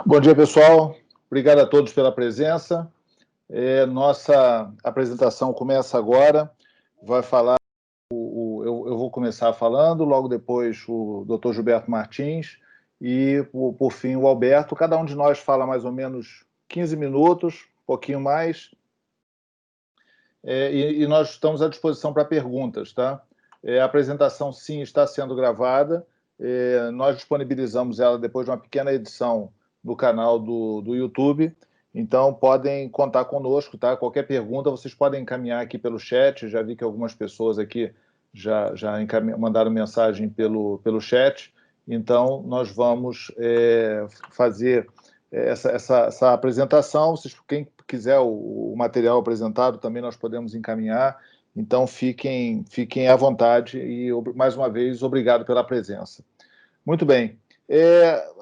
Bom dia, pessoal. Obrigado a todos pela presença. Nossa apresentação começa agora. Vai falar, eu vou começar falando, logo depois o Dr. Gilberto Martins e, por fim, o Alberto. Cada um de nós fala mais ou menos 15 minutos, um pouquinho mais. E nós estamos à disposição para perguntas, tá? A apresentação, sim, está sendo gravada. Nós disponibilizamos ela depois de uma pequena edição no canal do YouTube. Então, podem contar conosco, tá? Qualquer pergunta, vocês podem encaminhar aqui pelo chat. Já vi que algumas pessoas aqui já mandaram mensagem pelo chat. Então, nós vamos fazer essa apresentação. Quem quiser o material apresentado, também nós podemos encaminhar. Então, fiquem à vontade e, mais uma vez, obrigado pela presença. Muito bem.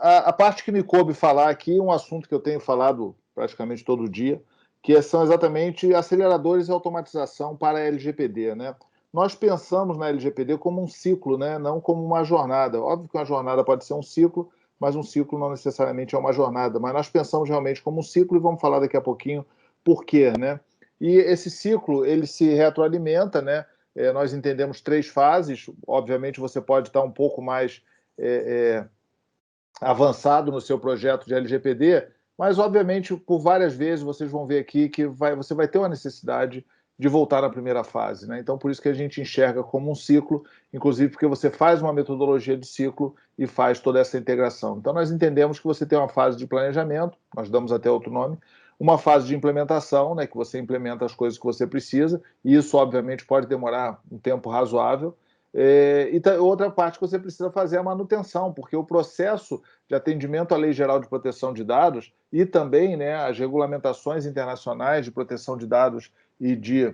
A parte que me coube falar aqui, um assunto que eu tenho falado praticamente todo dia, que são exatamente aceleradores e automatização para a LGPD, né? Nós pensamos na LGPD como um ciclo, né? Não como uma jornada. Óbvio que uma jornada pode ser um ciclo, mas um ciclo não necessariamente é uma jornada. Mas nós pensamos realmente como um ciclo e vamos falar daqui a pouquinho por quê, né? E esse ciclo, ele se retroalimenta, né? Nós entendemos 3 fases. Obviamente, você pode estar um pouco mais avançado no seu projeto de LGPD, mas, obviamente, por várias vezes vocês vão ver aqui que você vai ter uma necessidade de voltar na primeira fase, né? Então, por isso que a gente enxerga como um ciclo, inclusive porque você faz uma metodologia de ciclo e faz toda essa integração. Então, nós entendemos que você tem uma fase de planejamento, nós damos até outro nome, uma fase de implementação, né, que você implementa as coisas que você precisa, e isso, obviamente, pode demorar um tempo razoável, e outra parte que você precisa fazer é a manutenção, porque o processo de atendimento à Lei Geral de Proteção de Dados e também, né, as regulamentações internacionais de proteção de dados e de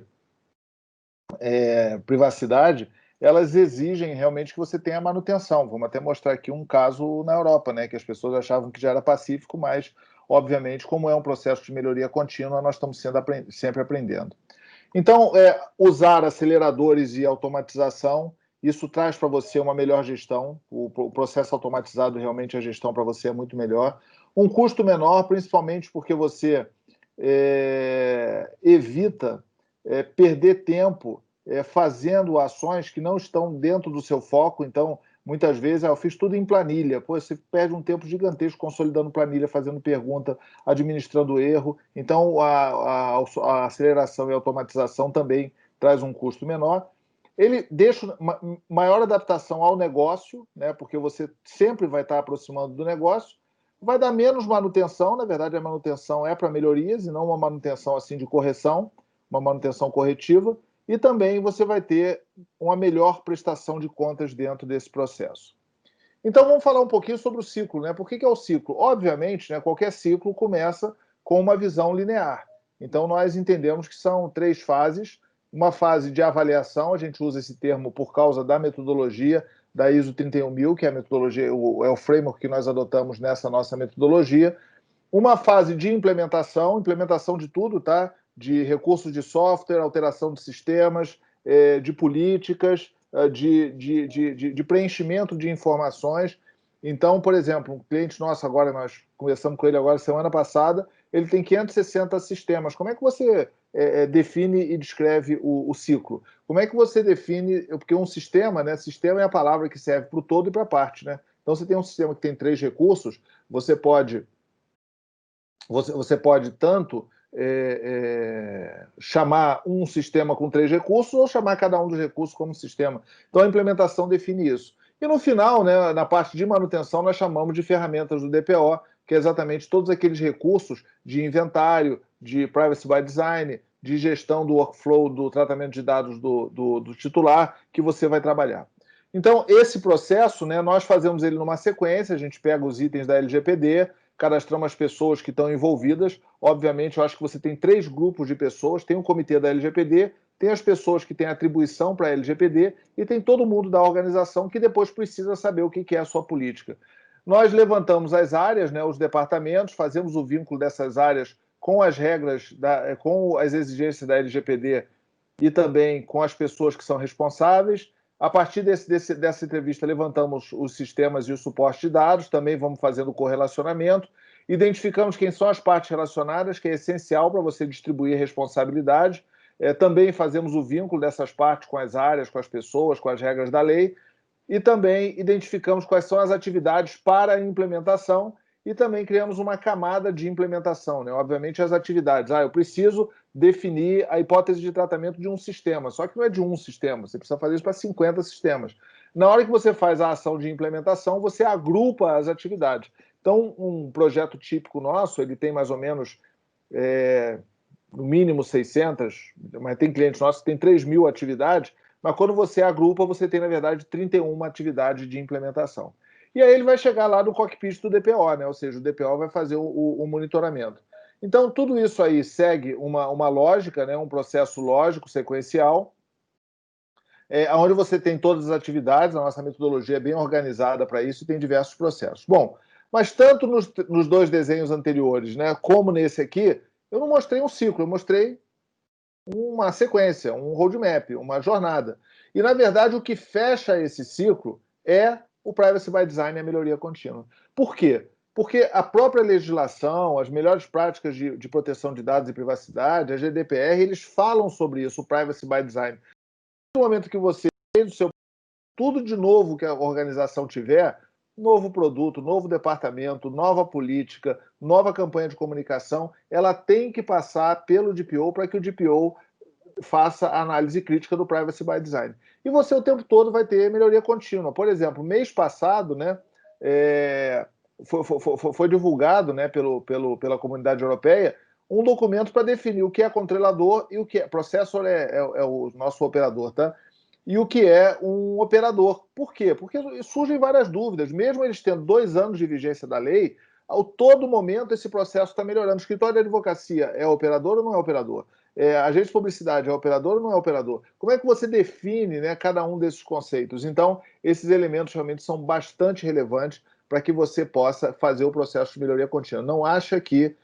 privacidade, elas exigem realmente que você tenha manutenção. Vamos até mostrar aqui um caso na Europa, né, que as pessoas achavam que já era pacífico, mas, obviamente, como é um processo de melhoria contínua, nós estamos sempre aprendendo. Então, usar aceleradores e automatização, isso traz para você uma melhor gestão. O processo automatizado, realmente, a gestão para você é muito melhor. Um custo menor, principalmente porque você evita perder tempo fazendo ações que não estão dentro do seu foco. Então, muitas vezes, eu fiz tudo em planilha. Pô, você perde um tempo gigantesco consolidando planilha, fazendo pergunta, administrando erro. Então, a aceleração e a automatização também traz um custo menor. Ele deixa maior adaptação ao negócio, né, porque você sempre vai estar aproximando do negócio. Vai dar menos manutenção, na verdade, a manutenção é para melhorias e não uma manutenção assim de correção, uma manutenção corretiva. E também você vai ter uma melhor prestação de contas dentro desse processo. Então, vamos falar um pouquinho sobre o ciclo, né? Por que é o ciclo? Obviamente, né, qualquer ciclo começa com uma visão linear. Então, nós entendemos que são 3 fases. Uma fase de avaliação, a gente usa esse termo por causa da metodologia da ISO 31000, que é a metodologia, é o framework que nós adotamos nessa nossa metodologia. Uma fase de implementação de tudo, tá? De recursos de software, alteração de sistemas, de políticas, de preenchimento de informações. Então, por exemplo, um cliente nosso agora, nós conversamos com ele agora semana passada, ele tem 560 sistemas. Como é que você define e descreve o ciclo? Como é que você define... Porque um sistema, né? Sistema é a palavra que serve para o todo e para a parte, né? Então, você tem um sistema que tem 3 recursos, você pode tanto chamar um sistema com 3 recursos ou chamar cada um dos recursos como sistema. Então, a implementação define isso. E no final, né, na parte de manutenção, nós chamamos de ferramentas do DPO, que é exatamente todos aqueles recursos de inventário, de privacy by design, de gestão do workflow, do tratamento de dados do titular, que você vai trabalhar. Então, esse processo, né, nós fazemos ele numa sequência, a gente pega os itens da LGPD, cadastramos as pessoas que estão envolvidas. Obviamente, eu acho que você tem 3 grupos de pessoas. Tem o comitê da LGPD, tem as pessoas que têm atribuição para a LGPD e tem todo mundo da organização que depois precisa saber o que é a sua política. Nós levantamos as áreas, né, os departamentos, fazemos o vínculo dessas áreas com as regras, com as exigências da LGPD e também com as pessoas que são responsáveis. A partir dessa entrevista, levantamos os sistemas e o suporte de dados, também vamos fazendo o correlacionamento, Identificamos quem são as partes relacionadas, que é essencial para você distribuir responsabilidade. Também fazemos o vínculo dessas partes com as áreas, com as pessoas, com as regras da lei. E também identificamos quais são as atividades para a implementação e também criamos uma camada de implementação, né? Obviamente, as atividades. Eu preciso definir a hipótese de tratamento de um sistema, só que não é de um sistema, você precisa fazer isso para 50 sistemas. Na hora que você faz a ação de implementação, você agrupa as atividades. Então, um projeto típico nosso, ele tem mais ou menos, no mínimo 600, mas tem clientes nossos que tem 3.000 atividades, mas quando você agrupa, você tem, na verdade, 31 atividades de implementação. E aí ele vai chegar lá no cockpit do DPO, né? Ou seja, o DPO vai fazer o monitoramento. Então, tudo isso aí segue uma lógica, né? Um processo lógico, sequencial, onde você tem todas as atividades, a nossa metodologia é bem organizada para isso e tem diversos processos. Bom, mas tanto nos dois desenhos anteriores, né, como nesse aqui, eu não mostrei um ciclo, eu mostrei uma sequência, um roadmap, uma jornada. E, na verdade, o que fecha esse ciclo é o Privacy by Design e a melhoria contínua. Por quê? Porque a própria legislação, as melhores práticas de proteção de dados e privacidade, a GDPR, eles falam sobre isso, o Privacy by Design. No momento que você fez o seu tudo de novo que a organização tiver, novo produto, novo departamento, nova política, nova campanha de comunicação, ela tem que passar pelo DPO para que o DPO faça a análise crítica do Privacy by Design. E você o tempo todo vai ter melhoria contínua. Por exemplo, mês passado, né, foi divulgado, né, pela comunidade europeia um documento para definir o que é controlador e o que é. Processor é o nosso operador, tá? E o que é um operador. Por quê? Porque surgem várias dúvidas. Mesmo eles tendo 2 anos de vigência da lei, ao todo momento esse processo está melhorando. O escritório de advocacia é operador ou não é operador? Agente de publicidade é operador ou não é operador? Como é que você define, né, cada um desses conceitos? Então, esses elementos realmente são bastante relevantes para que você possa fazer o processo de melhoria contínua. Não ache que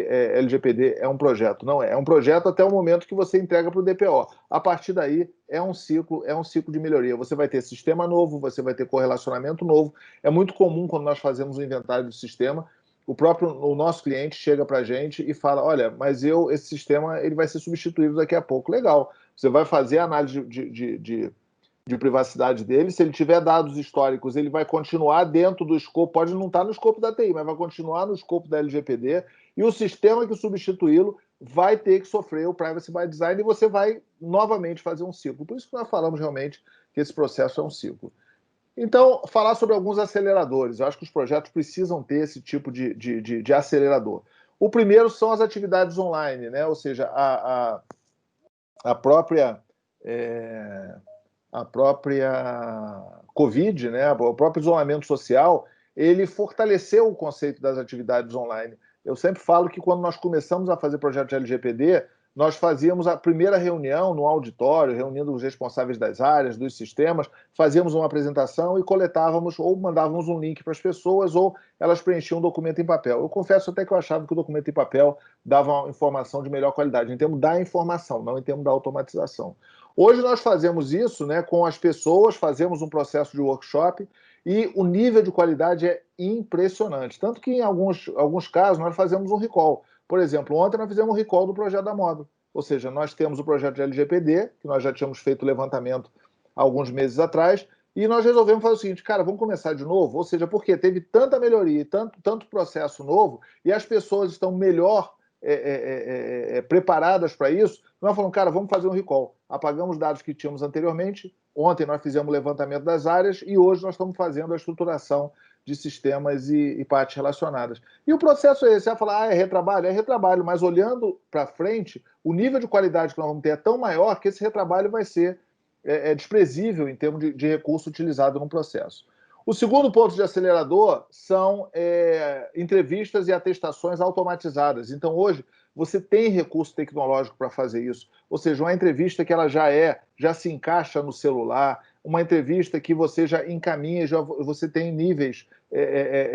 LGPD é um projeto. Não é. É um projeto até o momento que você entrega para o DPO. A partir daí, é um ciclo de melhoria. Você vai ter sistema novo, você vai ter correlacionamento novo. É muito comum, quando nós fazemos o inventário do sistema, o nosso cliente chega para a gente e fala, olha, mas esse sistema ele vai ser substituído daqui a pouco. Legal. Você vai fazer a análise de privacidade dele. Se ele tiver dados históricos, ele vai continuar dentro do escopo, pode não estar no escopo da TI, mas vai continuar no escopo da LGPD, e o sistema que substituí-lo vai ter que sofrer o Privacy by Design e você vai novamente fazer um ciclo. Por isso que nós falamos realmente que esse processo é um ciclo. Então, falar sobre alguns aceleradores. Eu acho que os projetos precisam ter esse tipo de acelerador. O primeiro são as atividades online, né? Ou seja, a própria Covid, né, o próprio isolamento social, ele fortaleceu o conceito das atividades online. Eu sempre falo que quando nós começamos a fazer projeto de LGPD, nós fazíamos a primeira reunião no auditório, reunindo os responsáveis das áreas, dos sistemas, fazíamos uma apresentação e coletávamos ou mandávamos um link para as pessoas ou elas preenchiam um documento em papel. Eu confesso até que eu achava que o documento em papel dava uma informação de melhor qualidade, em termos da informação, não em termos da automatização. Hoje nós fazemos isso, né, com as pessoas, fazemos um processo de workshop e o nível de qualidade é impressionante. Tanto que em alguns casos nós fazemos um recall. Por exemplo, ontem nós fizemos um recall do projeto da Modo. Ou seja, nós temos o projeto de LGPD, que nós já tínhamos feito o levantamento há alguns meses atrás, e nós resolvemos fazer o seguinte, cara, vamos começar de novo? Ou seja, porque teve tanta melhoria e tanto processo novo, e as pessoas estão melhor preparadas para isso, nós falamos, cara, vamos fazer um recall. Apagamos dados que tínhamos anteriormente, ontem nós fizemos o levantamento das áreas e hoje nós estamos fazendo a estruturação de sistemas e partes relacionadas. E o processo é esse, você vai falar, é retrabalho, mas olhando para frente, o nível de qualidade que nós vamos ter é tão maior que esse retrabalho vai ser desprezível em termos de recurso utilizado no processo. O segundo ponto de acelerador são entrevistas e atestações automatizadas. Então, hoje, você tem recurso tecnológico para fazer isso. Ou seja, uma entrevista que ela já se encaixa no celular, uma entrevista que você já encaminha, você tem níveis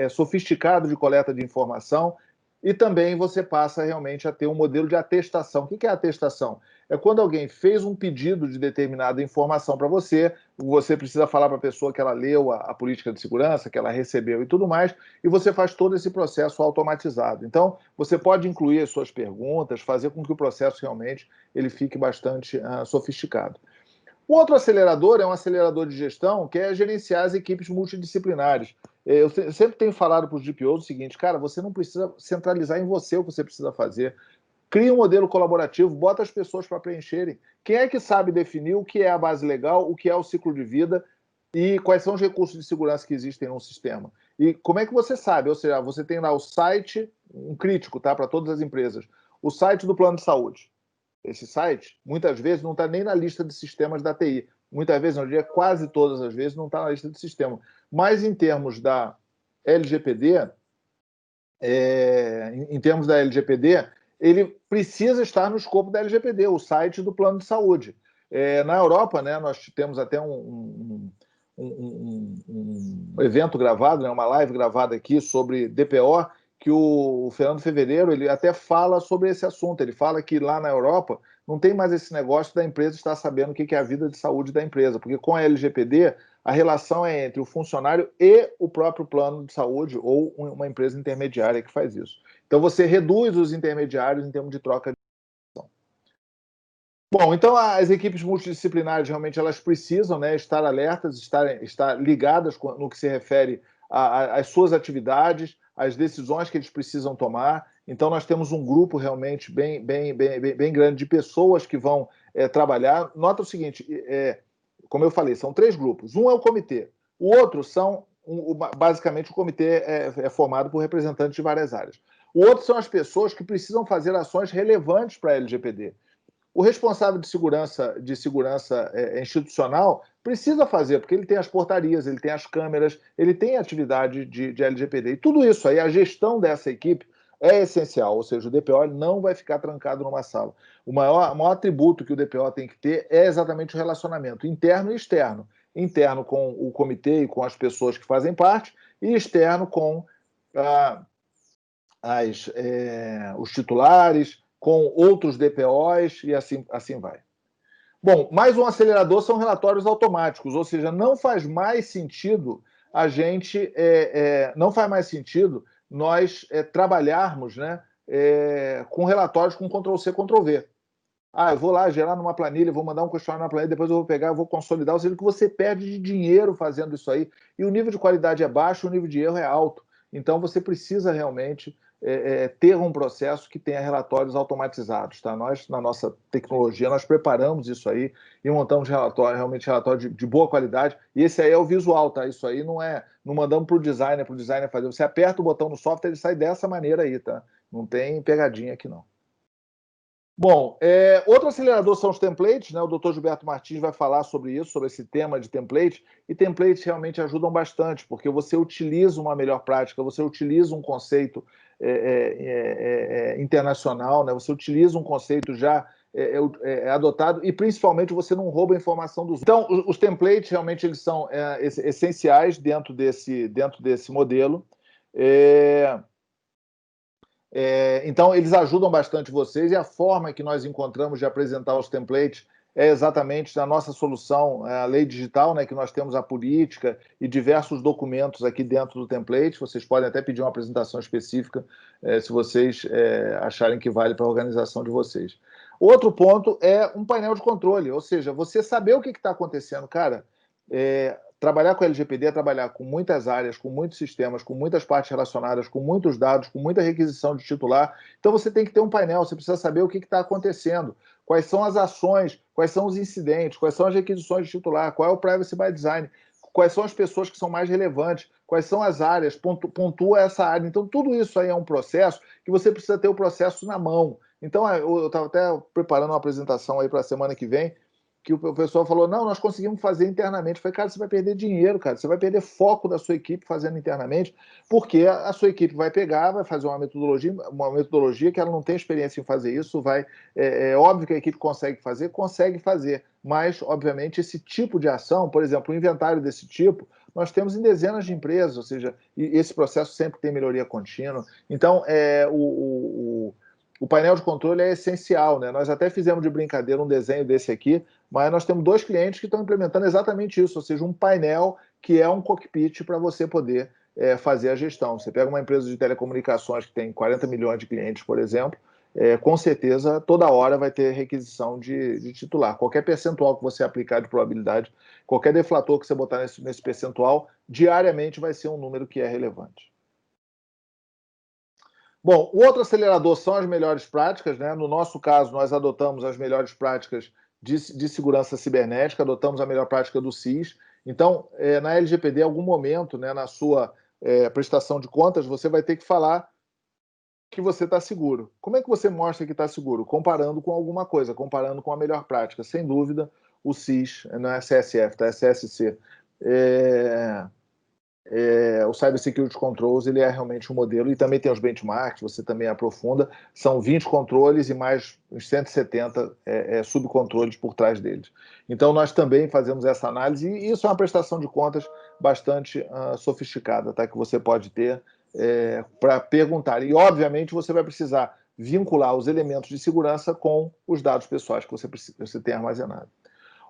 sofisticados de coleta de informação. E também você passa realmente a ter um modelo de atestação. O que é atestação? É quando alguém fez um pedido de determinada informação para você, você precisa falar para a pessoa que ela leu a política de segurança, que ela recebeu e tudo mais, e você faz todo esse processo automatizado. Então, você pode incluir as suas perguntas, fazer com que o processo realmente ele fique bastante sofisticado. O outro acelerador é um acelerador de gestão, que é gerenciar as equipes multidisciplinares. Eu sempre tenho falado para os GPOs o seguinte, cara, você não precisa centralizar em você o que você precisa fazer. Cria um modelo colaborativo, bota as pessoas para preencherem. Quem é que sabe definir o que é a base legal, o que é o ciclo de vida e quais são os recursos de segurança que existem no sistema? E como é que você sabe? Ou seja, você tem lá o site, um crítico, tá, para todas as empresas, o site do plano de saúde. Esse site, muitas vezes, não está nem na lista de sistemas da TI. Muitas vezes, não diria quase todas as vezes, não está na lista de sistema. Mas em termos da LGPD, ele precisa estar no escopo da LGPD, o site do plano de saúde. Na Europa, né, nós temos até um evento gravado, né, uma live gravada aqui sobre DPO, que o Fernando Fevereiro ele até fala sobre esse assunto. Ele fala que lá na Europa não tem mais esse negócio da empresa estar sabendo o que é a vida de saúde da empresa, porque com a LGPD a relação é entre o funcionário e o próprio plano de saúde ou uma empresa intermediária que faz isso. Então você reduz os intermediários em termos de troca de informação. Bom, então as equipes multidisciplinares realmente elas precisam, né, estar alertas, estar ligadas no que se refere às suas atividades, às decisões que eles precisam tomar. Então nós temos um grupo realmente bem grande de pessoas que vão trabalhar. Nota o seguinte, como eu falei, são 3 grupos. Um é o comitê, o outro são, basicamente, o comitê é formado por representantes de várias áreas. O outro são as pessoas que precisam fazer ações relevantes para a LGPD. O responsável de segurança institucional precisa fazer, porque ele tem as portarias, ele tem as câmeras, ele tem atividade de LGPD. E tudo isso aí, a gestão dessa equipe é essencial, ou seja, o DPO não vai ficar trancado numa sala. O maior atributo que o DPO tem que ter é exatamente o relacionamento interno e externo. Interno com o comitê e com as pessoas que fazem parte, e externo com os titulares, com outros DPOs e assim vai. Bom, mais um acelerador são relatórios automáticos, ou seja, não faz mais sentido nós trabalharmos, né, com relatórios com Ctrl+C, Ctrl+V. Eu vou lá gerar numa planilha, vou mandar um questionário na planilha, depois eu vou pegar, eu vou consolidar, ou seja, que você perde de dinheiro fazendo isso aí, e o nível de qualidade é baixo, o nível de erro é alto. Então você precisa realmente ter um processo que tenha relatórios automatizados. Tá? Nós, na nossa tecnologia, nós preparamos isso aí e montamos realmente relatório de boa qualidade, e esse aí é o visual, tá? Isso aí não mandamos para o designer fazer. Você aperta o botão no software, ele sai dessa maneira aí, tá? Não tem pegadinha aqui, não. Bom, outro acelerador são os templates, né? O Dr. Gilberto Martins vai falar sobre isso, sobre esse tema de template, e templates realmente ajudam bastante, porque você utiliza uma melhor prática, você utiliza um conceito internacional, né? Você utiliza um conceito já adotado e, principalmente, você não rouba a informação dos outros. Então, os templates realmente eles são essenciais dentro desse modelo. Então, eles ajudam bastante vocês, e a forma que nós encontramos de apresentar os templates é exatamente na nossa solução, a lei digital, né, que nós temos a política e diversos documentos aqui dentro do template. Vocês podem até pedir uma apresentação específica, se vocês acharem que vale para a organização de vocês. Outro ponto é um painel de controle, ou seja, você saber o que está acontecendo. Cara, trabalhar com LGPD é trabalhar com muitas áreas, com muitos sistemas, com muitas partes relacionadas, com muitos dados, com muita requisição de titular. Então você tem que ter um painel, você precisa saber o que está acontecendo, quais são as ações, quais são os incidentes, quais são as requisições de titular, qual é o privacy by design, quais são as pessoas que são mais relevantes, quais são as áreas, pontua essa área. Então tudo isso aí é um processo que você precisa ter o processo na mão. Então eu estava até preparando uma apresentação aí para a semana que vem, que o pessoal falou, não, nós conseguimos fazer internamente. Eu falei, cara, você vai perder dinheiro, cara, você vai perder foco da sua equipe fazendo internamente, porque a sua equipe vai pegar, vai fazer uma metodologia que ela não tem experiência em fazer isso, é óbvio que a equipe consegue fazer, mas, obviamente, esse tipo de ação, por exemplo, o inventário desse tipo, nós temos em dezenas de empresas, ou seja, esse processo sempre tem melhoria contínua. Então, o painel de controle é essencial, né? Nós até fizemos de brincadeira um desenho desse aqui, mas nós temos 2 clientes que estão implementando exatamente isso, ou seja, um painel que é um cockpit para você poder fazer a gestão. Você pega uma empresa de telecomunicações que tem 40 milhões de clientes, por exemplo, com certeza, toda hora vai ter requisição de titular. Qualquer percentual que você aplicar de probabilidade, qualquer deflator que você botar nesse percentual, diariamente vai ser um número que é relevante. Bom, o outro acelerador são as melhores práticas, né? No nosso caso, nós adotamos as melhores práticas de segurança cibernética, adotamos a melhor prática do CIS. Então, na LGPD, em algum momento, né, na sua prestação de contas, você vai ter que falar que você está seguro. Como é que você mostra que está seguro? Comparando com alguma coisa, comparando com a melhor prática. Sem dúvida, o CIS, não é CSF, tá? É CSC. O Cyber Security Controls, ele é realmente um modelo, e também tem os benchmarks, você também aprofunda, são 20 controles e mais uns 170 subcontroles por trás deles. Então, nós também fazemos essa análise, e isso é uma prestação de contas bastante sofisticada, tá? Que você pode ter para perguntar. E, obviamente, você vai precisar vincular os elementos de segurança com os dados pessoais que você tem armazenado.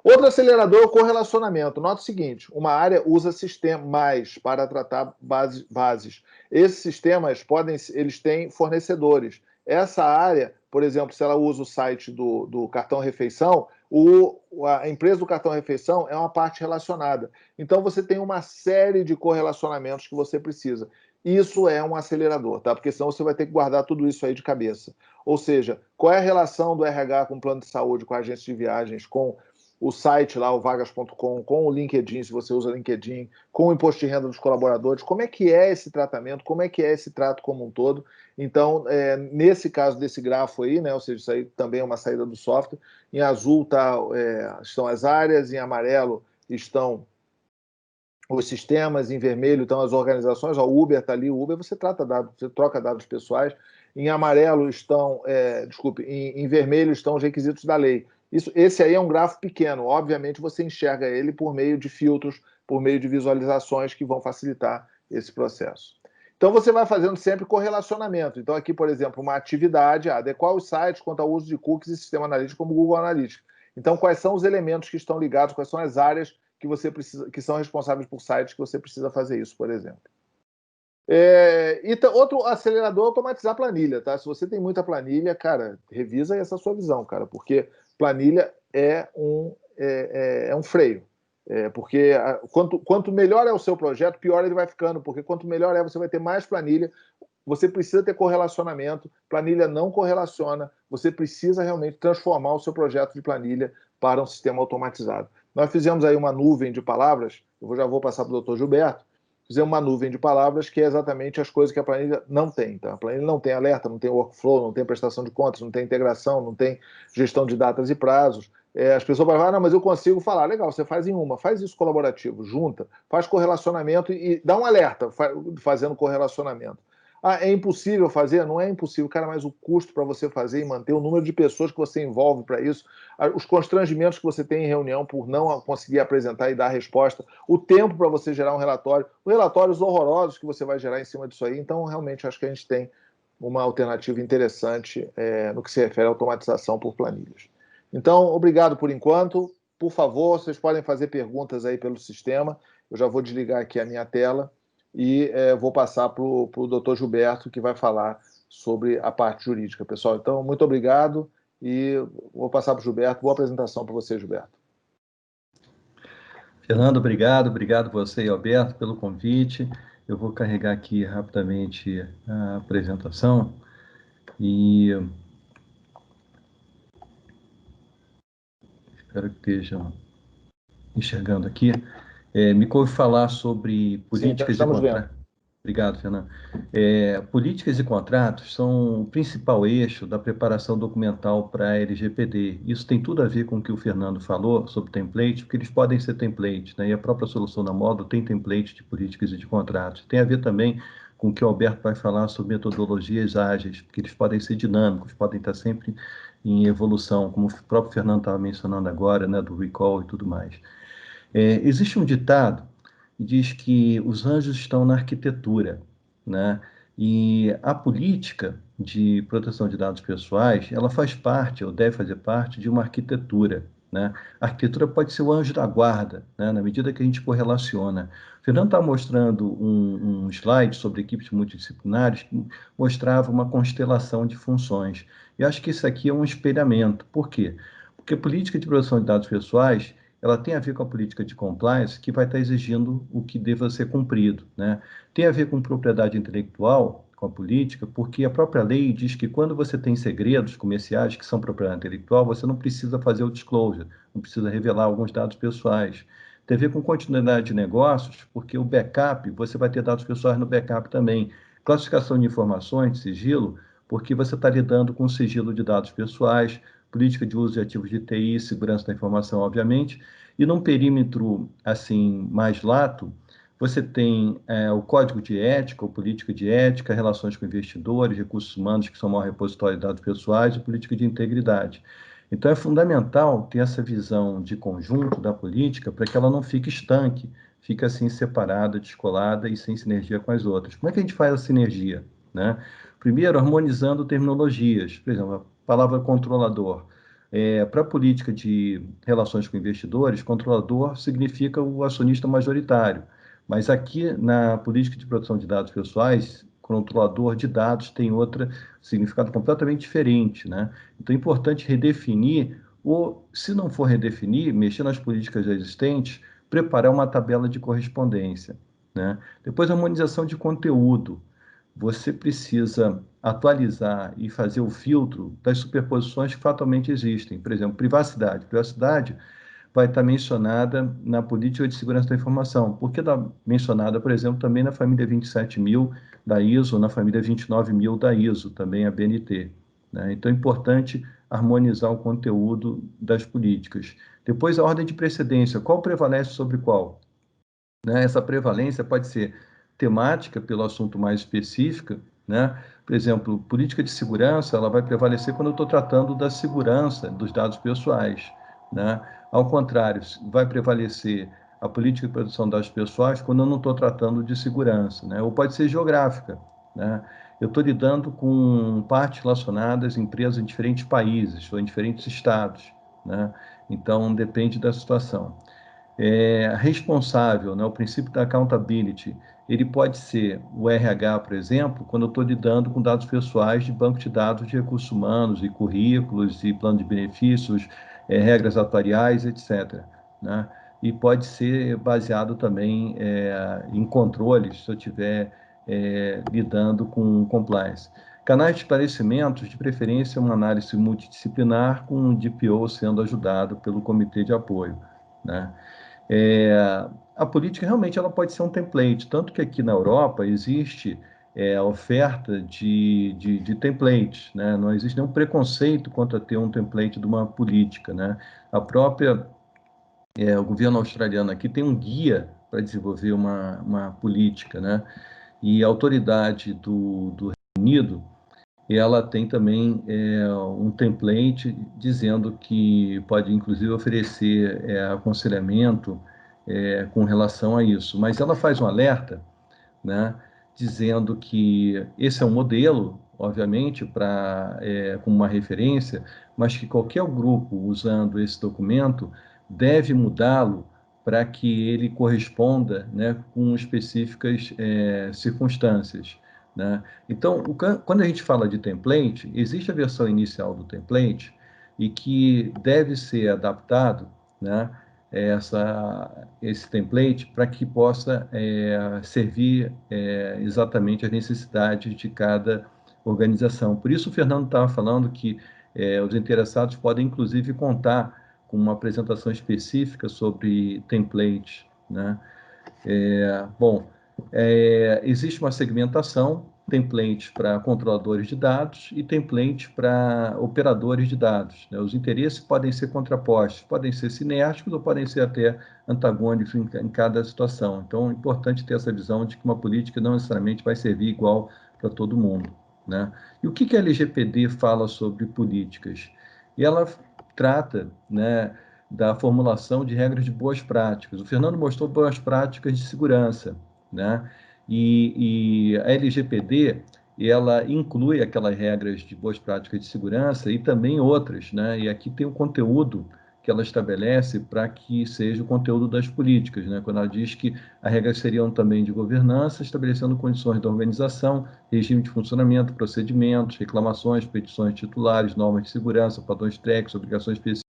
Outro acelerador é o correlacionamento. Nota o seguinte, uma área usa sistemas para tratar bases. Esses sistemas eles têm fornecedores. Essa área, por exemplo, se ela usa o site do cartão refeição, a empresa do cartão refeição é uma parte relacionada. Então, você tem uma série de correlacionamentos que você precisa. Isso é um acelerador, tá? Porque senão você vai ter que guardar tudo isso aí de cabeça. Ou seja, qual é a relação do RH com o plano de saúde, com a agência de viagens, com o site lá, o vagas.com, com o LinkedIn, se você usa LinkedIn, com o imposto de renda dos colaboradores, como é que é esse tratamento, como é que é esse trato como um todo. Então, nesse caso desse grafo aí, né, ou seja, isso aí também é uma saída do software, em azul estão as áreas, em amarelo estão os sistemas, em vermelho estão as organizações, o Uber está ali, o Uber você trata dados, você troca dados pessoais, em amarelo estão, em vermelho estão os requisitos da lei. Esse aí é um grafo pequeno, obviamente você enxerga ele por meio de filtros, por meio de visualizações que vão facilitar esse processo. Então você vai fazendo sempre correlacionamento. Então aqui, por exemplo, uma atividade, adequar os sites quanto ao uso de cookies e sistema analítico como o Google Analytics. Então quais são os elementos que estão ligados, quais são as áreas que você precisa, que são responsáveis por sites que você precisa fazer isso, por exemplo. Outro acelerador é automatizar a planilha, tá? Se você tem muita planilha, cara, revisa essa sua visão, cara, porque planilha é um freio. Porque quanto melhor é o seu projeto, pior ele vai ficando, porque quanto melhor você vai ter mais planilha, você precisa ter correlacionamento, planilha não correlaciona, você precisa realmente transformar o seu projeto de planilha para um sistema automatizado. Nós fizemos aí uma nuvem de palavras, eu já vou passar para o Dr. Gilberto, fizemos uma nuvem de palavras que é exatamente as coisas que a planilha não tem. Tá? A planilha não tem alerta, não tem workflow, não tem prestação de contas, não tem integração, não tem gestão de datas e prazos. As pessoas vão falar, não, mas eu consigo falar. Legal, você faz em uma, faz isso colaborativo, junta, faz correlacionamento e dá um alerta fazendo correlacionamento. É impossível fazer? Não é impossível, cara, mas o custo para você fazer e manter, o número de pessoas que você envolve para isso, os constrangimentos que você tem em reunião por não conseguir apresentar e dar resposta, o tempo para você gerar um relatório, os relatórios horrorosos que você vai gerar em cima disso aí. Então, realmente, acho que a gente tem uma alternativa interessante no que se refere à automatização por planilhas. Então, obrigado por enquanto. Por favor, vocês podem fazer perguntas aí pelo sistema. Eu já vou desligar aqui a minha tela e vou passar para o Dr. Gilberto, que vai falar sobre a parte jurídica, pessoal. Então, muito obrigado e vou passar para o Gilberto. Boa apresentação para você, Gilberto. Fernando, obrigado você e Alberto pelo convite. Eu vou carregar aqui rapidamente a apresentação e espero que estejam enxergando aqui. Me couve falar sobre políticas e contratos. Obrigado, Fernando. Políticas e contratos são o principal eixo da preparação documental para a LGPD. Isso tem tudo a ver com o que o Fernando falou sobre template, porque eles podem ser templates, né? E a própria solução da Módulo tem template de políticas e de contratos. Tem a ver também com o que o Alberto vai falar sobre metodologias ágeis, porque eles podem ser dinâmicos, podem estar sempre em evolução, como o próprio Fernando estava mencionando agora, né, do recall e tudo mais. Existe um ditado, e diz que os anjos estão na arquitetura, né? E a política de proteção de dados pessoais, ela faz parte, ou deve fazer parte, de uma arquitetura, né? A arquitetura pode ser o anjo da guarda, né? Na medida que a gente correlaciona. O Fernando está mostrando um slide sobre equipes multidisciplinares que mostrava uma constelação de funções. E acho que isso aqui é um espelhamento. Por quê? Porque a política de proteção de dados pessoais, ela tem a ver com a política de compliance, que vai estar exigindo o que deva ser cumprido, né? Tem a ver com propriedade intelectual, com a política, porque a própria lei diz que quando você tem segredos comerciais que são propriedade intelectual, você não precisa fazer o disclosure, não precisa revelar alguns dados pessoais. Tem a ver com continuidade de negócios, porque o backup, você vai ter dados pessoais no backup também. Classificação de informações, de sigilo, porque você está lidando com sigilo de dados pessoais, política de uso de ativos de TI, segurança da informação, obviamente, e num perímetro assim mais lato, você tem o código de ética, ou política de ética, relações com investidores, recursos humanos, que são o maior repositório de dados pessoais, e política de integridade. Então, é fundamental ter essa visão de conjunto da política para que ela não fique estanque, fique assim separada, descolada e sem sinergia com as outras. Como é que a gente faz a sinergia, né? Primeiro, harmonizando terminologias. Por exemplo, a palavra controlador. Para a política de relações com investidores, controlador significa o acionista majoritário. Mas aqui, na política de proteção de dados pessoais, controlador de dados tem outro significado completamente diferente, né? Então, é importante redefinir, ou, se não for redefinir, mexer nas políticas já existentes, preparar uma tabela de correspondência, né? Depois, a harmonização de conteúdo. Você precisa atualizar e fazer o filtro das superposições que fatalmente existem. Por exemplo, privacidade. Privacidade vai estar mencionada na política de segurança da informação, porque está mencionada, por exemplo, também na família 27.000 da ISO, na família 29.000 da ISO, também a BNT, né? Então é importante harmonizar o conteúdo das políticas. Depois, a ordem de precedência, qual prevalece sobre qual? Né? Essa prevalência pode ser temática, pelo assunto mais específica, né? Por exemplo, política de segurança, ela vai prevalecer quando eu estou tratando da segurança dos dados pessoais, né? Ao contrário, vai prevalecer a política de proteção de dados pessoais quando eu não estou tratando de segurança, né? Ou pode ser geográfica, né? Eu estou lidando com partes relacionadas a empresas em diferentes países ou em diferentes estados, né? Então, depende da situação. Responsável, né, o princípio da accountability, ele pode ser o RH, por exemplo, quando eu estou lidando com dados pessoais de banco de dados de recursos humanos, e currículos, e plano de benefícios, regras atuariais, etc., né? E pode ser baseado também em controles, se eu estiver lidando com compliance. Canais de esclarecimentos, de preferência, uma análise multidisciplinar, com um DPO sendo ajudado pelo comitê de apoio, né? A política realmente ela pode ser um template, tanto que aqui na Europa existe a oferta de templates, né? Não existe nenhum preconceito quanto a ter um template de uma política, né? O governo australiano aqui tem um guia para desenvolver uma política, né? E a autoridade do Reino Unido, ela tem também um template dizendo que pode, inclusive, oferecer aconselhamento com relação a isso. Mas ela faz um alerta, né, dizendo que esse é um modelo, obviamente, como uma referência, mas que qualquer grupo usando esse documento deve mudá-lo para que ele corresponda, né, com específicas circunstâncias, né? Então, quando a gente fala de template, existe a versão inicial do template e que deve ser adaptado, né, esse template para que possa servir exatamente às necessidades de cada organização. Por isso, o Fernando estava falando que os interessados podem, inclusive, contar com uma apresentação específica sobre templates, né? Bom, existe uma segmentação, templates para controladores de dados e templates para operadores de dados, né? Os interesses podem ser contrapostos, podem ser sinérgicos ou podem ser até antagônicos em cada situação. Então, é importante ter essa visão de que uma política não necessariamente vai servir igual para todo mundo, né? E o que a LGPD fala sobre políticas? E ela trata, né, da formulação de regras de boas práticas. O Fernando mostrou boas práticas de segurança, né? E a LGPD, ela inclui aquelas regras de boas práticas de segurança e também outras, né? E aqui tem o conteúdo que ela estabelece para que seja o conteúdo das políticas, né? Quando ela diz que as regras seriam também de governança, estabelecendo condições da organização, regime de funcionamento, procedimentos, reclamações, petições titulares, normas de segurança, padrões técnicos, obrigações específicas,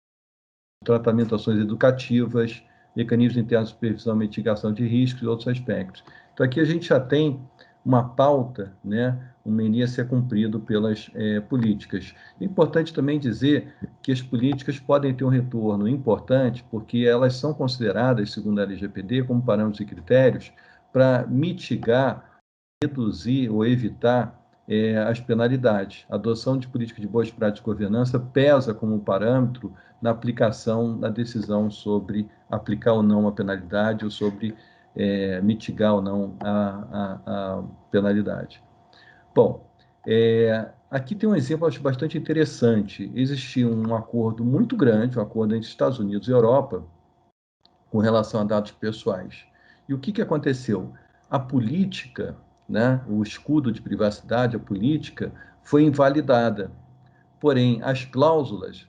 tratamento, ações educativas, mecanismos internos de supervisão e mitigação de riscos e outros aspectos. Então, aqui a gente já tem uma pauta, né, um menu a ser cumprido pelas políticas. É importante também dizer que as políticas podem ter um retorno importante, porque elas são consideradas, segundo a LGPD, como parâmetros e critérios para mitigar, reduzir ou evitar as penalidades. A adoção de políticas de boas práticas de governança pesa como parâmetro na aplicação da decisão sobre aplicar ou não a penalidade ou sobre mitigar ou não a penalidade. Bom, aqui tem um exemplo, eu acho bastante interessante. Existia um acordo muito grande, um acordo entre Estados Unidos e Europa, com relação a dados pessoais. E o que aconteceu? A política, né, o escudo de privacidade, a política, foi invalidada. Porém, as cláusulas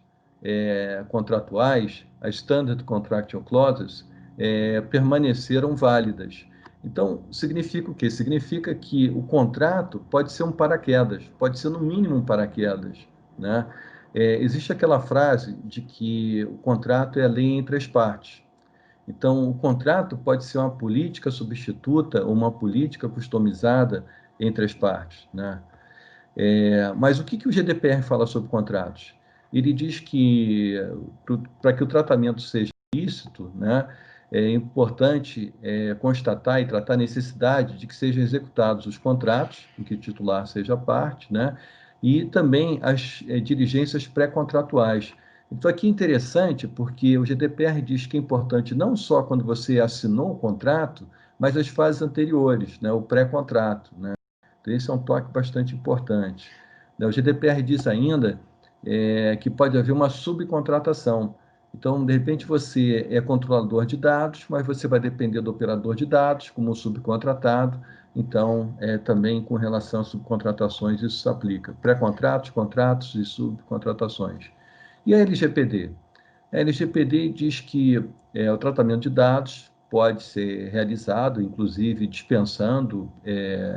contratuais, as Standard Contractual Clauses, permaneceram válidas. Então, significa o quê? Significa que o contrato pode ser um paraquedas, pode ser no mínimo um paraquedas, né? Existe aquela frase de que o contrato é a lei entre as partes. Então, o contrato pode ser uma política substituta ou uma política customizada entre as partes, né? Mas o que o GDPR fala sobre contratos? Ele diz que, para que o tratamento seja lícito, né, é importante constatar e tratar a necessidade de que sejam executados os contratos, em que o titular seja parte, né, e também as diligências pré-contratuais. Então, aqui é interessante porque o GDPR diz que é importante não só quando você assinou o contrato, mas as fases anteriores, né, o pré-contrato, né? Então, esse é um toque bastante importante. O GDPR diz ainda que pode haver uma subcontratação. Então, de repente, você é controlador de dados, mas você vai depender do operador de dados como subcontratado. Então, também com relação a subcontratações, isso se aplica. Pré-contratos, contratos e subcontratações. E a LGPD? A LGPD diz que o tratamento de dados pode ser realizado, inclusive dispensando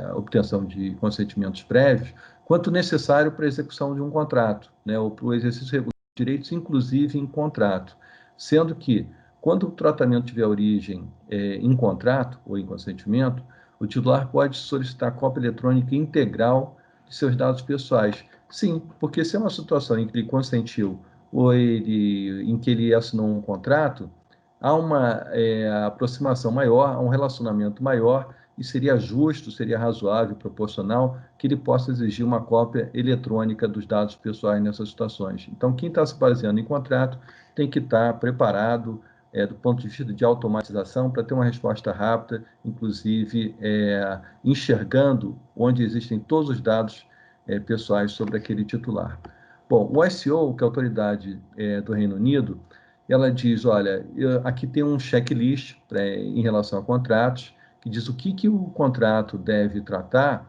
a obtenção de consentimentos prévios, quanto necessário para a execução de um contrato, né, ou para o exercício regular de direitos, inclusive em contrato. Sendo que, quando o tratamento tiver origem em contrato ou em consentimento, o titular pode solicitar cópia eletrônica integral de seus dados pessoais. Sim, porque se é uma situação em que ele consentiu ou em que ele assinou um contrato, há uma aproximação maior, há um relacionamento maior, e seria justo, seria razoável, proporcional, que ele possa exigir uma cópia eletrônica dos dados pessoais nessas situações. Então, quem está se baseando em contrato tem que estar preparado do ponto de vista de automatização para ter uma resposta rápida, inclusive enxergando onde existem todos os dados pessoais sobre aquele titular. Bom, o SEO, que é a autoridade do Reino Unido, ela diz, olha, aqui tem um checklist em relação a contratos, que diz o que o contrato deve tratar,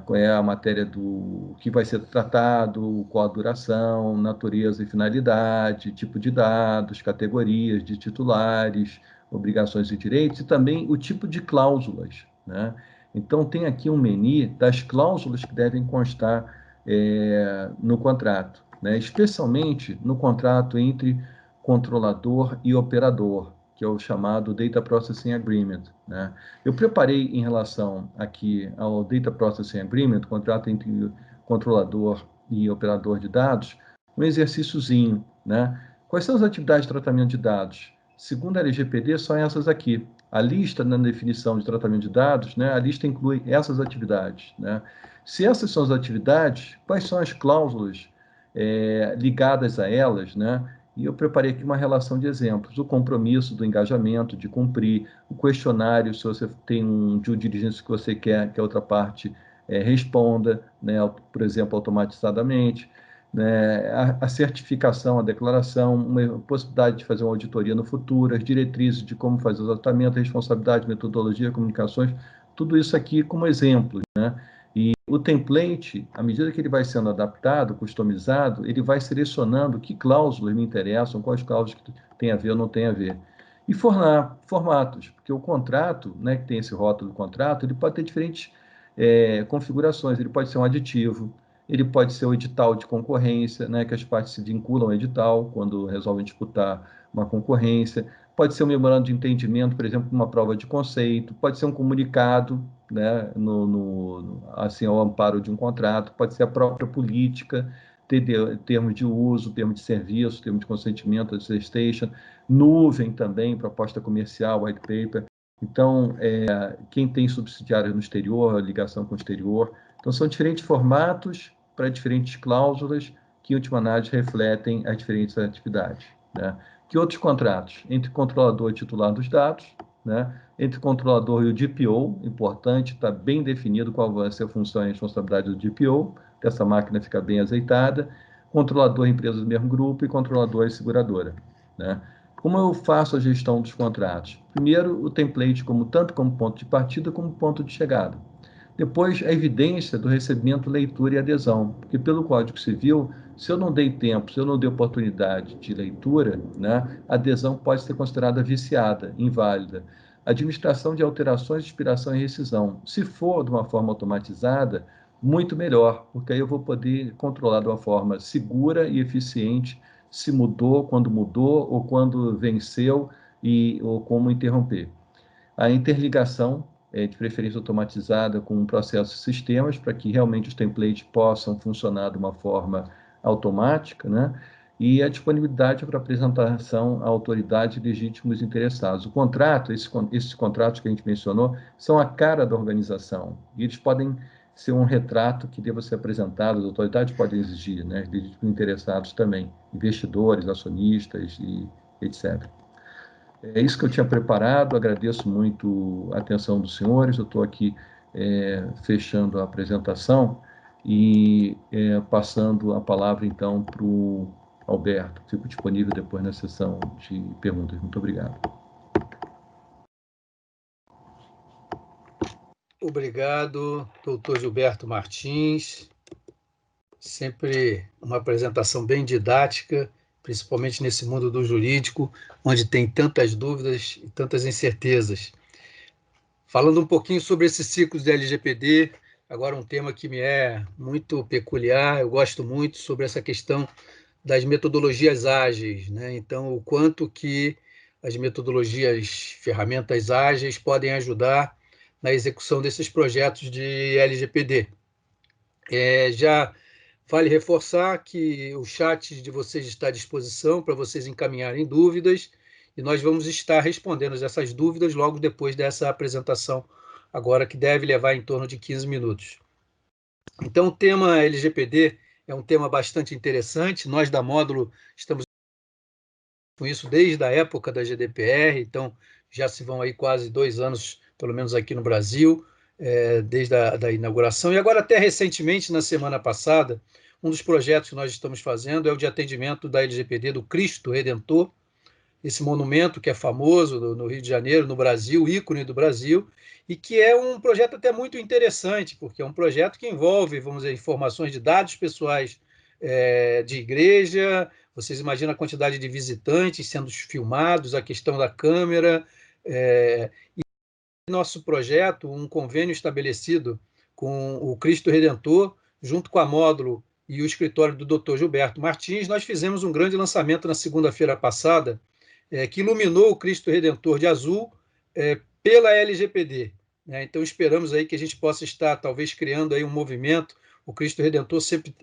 qual é a matéria do que vai ser tratado, qual a duração, natureza e finalidade, tipo de dados, categorias de titulares, obrigações e direitos, e também o tipo de cláusulas, né? Então, tem aqui um menu das cláusulas que devem constar no contrato, né? Especialmente no contrato entre controlador e operador, que é o chamado Data Processing Agreement, né? Eu preparei em relação aqui ao Data Processing Agreement, contrato entre controlador e operador de dados, um exercíciozinho, né? Quais são as atividades de tratamento de dados? Segundo a LGPD, são essas aqui. A lista na definição de tratamento de dados, né? A lista inclui essas atividades, né? Se essas são as atividades, quais são as cláusulas ligadas a elas, né? E eu preparei aqui uma relação de exemplos. O compromisso do engajamento, de cumprir, o questionário, se você tem um due diligence que você quer que a outra parte responda, né, por exemplo, automatizadamente. né, a certificação, a declaração, uma possibilidade de fazer uma auditoria no futuro, as diretrizes de como fazer o tratamento, responsabilidade, metodologia, comunicações, tudo isso aqui como exemplo, né? E o template, à medida que ele vai sendo adaptado, customizado, ele vai selecionando que cláusulas me interessam, quais cláusulas que tem a ver ou não tem a ver. E formatos, porque o contrato, né, que tem esse rótulo do contrato, ele pode ter diferentes configurações, ele pode ser um aditivo, ele pode ser o edital de concorrência, né, que as partes se vinculam ao edital quando resolvem disputar uma concorrência, pode ser um memorando de entendimento, por exemplo, uma prova de conceito, pode ser um comunicado, né, assim, ao amparo de um contrato, pode ser a própria política, termos de uso, termos de serviço, termos de consentimento, attestation, nuvem também, proposta comercial, white paper. Então, quem tem subsidiário no exterior, ligação com o exterior. Então, são diferentes formatos para diferentes cláusulas que, em última análise, refletem as diferentes atividades, né? Que outros contratos? Entre controlador e titular dos dados, né? Entre o controlador e o DPO, importante, está bem definido qual vai ser a função e a responsabilidade do DPO, que essa máquina fica bem azeitada, controlador e empresa do mesmo grupo e controlador e seguradora, né? Como eu faço a gestão dos contratos? Primeiro, o template tanto como ponto de partida como ponto de chegada. Depois, a evidência do recebimento, leitura e adesão, porque pelo Código Civil, se eu não dei tempo, se eu não dei oportunidade de leitura, né, a adesão pode ser considerada viciada, inválida. Administração de alterações, expiração e rescisão. Se for de uma forma automatizada, muito melhor, porque aí eu vou poder controlar de uma forma segura e eficiente se mudou, ou quando venceu, ou como interromper. A interligação, de preferência automatizada, com um processo de sistemas, para que realmente os templates possam funcionar de uma forma automática, né? E a disponibilidade para apresentação à autoridade legítimos interessados. O contrato, esses contratos que a gente mencionou, são a cara da organização, e eles podem ser um retrato que deva ser apresentado, as autoridades podem exigir, né? Legítimos interessados também, investidores, acionistas e etc. É isso que eu tinha preparado, agradeço muito a atenção dos senhores, eu estou aqui fechando a apresentação e passando a palavra, então, para o Alberto. Fico disponível depois na sessão de perguntas. Muito obrigado. Obrigado, doutor Gilberto Martins. Sempre uma apresentação bem didática, principalmente nesse mundo do jurídico, onde tem tantas dúvidas e tantas incertezas. Falando um pouquinho sobre esses ciclos de LGPD, agora um tema que me é muito peculiar, eu gosto muito sobre essa questão das metodologias ágeis, né? Então, o quanto que as metodologias, ferramentas ágeis podem ajudar na execução desses projetos de LGPD. Já vale reforçar que o chat de vocês está à disposição para vocês encaminharem dúvidas e nós vamos estar respondendo essas dúvidas logo depois dessa apresentação, agora que deve levar em torno de 15 minutos. Então, o tema LGPD é um tema bastante interessante. Nós da Módulo estamos com isso desde a época da GDPR, então já se vão aí quase 2 anos, pelo menos aqui no Brasil, desde a inauguração. E agora, até recentemente, na semana passada, um dos projetos que nós estamos fazendo é o de atendimento da LGPD do Cristo Redentor, esse monumento que é famoso no Rio de Janeiro, no Brasil, ícone do Brasil, e que é um projeto até muito interessante, porque é um projeto que envolve, vamos dizer, informações de dados pessoais de igreja. Vocês imaginam a quantidade de visitantes sendo filmados, a questão da câmera, e nosso projeto, um convênio estabelecido com o Cristo Redentor, junto com a Módulo e o escritório do Dr. Gilberto Martins, nós fizemos um grande lançamento na segunda-feira passada, que iluminou o Cristo Redentor de azul pela LGPD. Né? Então, esperamos aí que a gente possa estar, talvez, criando aí um movimento. O Cristo Redentor sempre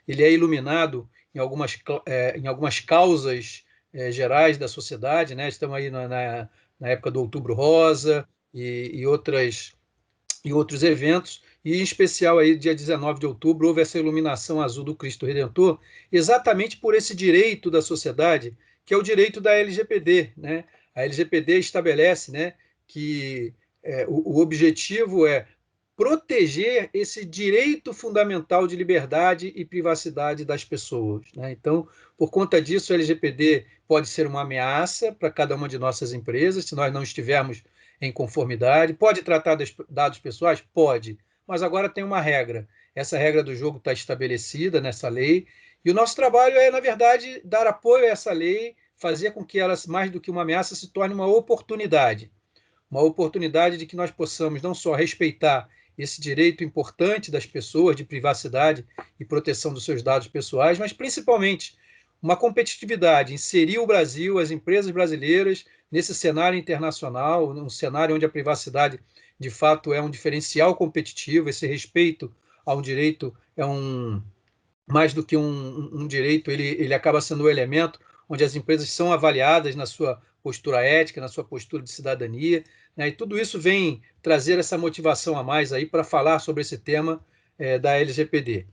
ele é iluminado em algumas causas gerais da sociedade. Né? Estamos aí na época do Outubro Rosa e outros eventos, e em especial aí dia 19 de outubro houve essa iluminação azul do Cristo Redentor, exatamente por esse direito da sociedade, que é o direito da LGPD. Né? A LGPD estabelece, né, que o objetivo é proteger esse direito fundamental de liberdade e privacidade das pessoas, né? Então, por conta disso, o LGPD pode ser uma ameaça para cada uma de nossas empresas, se nós não estivermos em conformidade. Pode tratar dos dados pessoais? Pode, mas agora tem uma regra. Essa regra do jogo está estabelecida nessa lei, e o nosso trabalho é, na verdade, dar apoio a essa lei, fazer com que ela, mais do que uma ameaça, se torne uma oportunidade de que nós possamos não só respeitar esse direito importante das pessoas de privacidade e proteção dos seus dados pessoais, mas principalmente uma competitividade, inserir o Brasil, as empresas brasileiras, nesse cenário internacional, um cenário onde a privacidade, de fato, é um diferencial competitivo, esse respeito a um direito é mais do que um direito, ele acaba sendo um elemento onde as empresas são avaliadas na sua postura ética, na sua postura de cidadania, né? E tudo isso vem trazer essa motivação a mais aí para falar sobre esse tema da LGPD.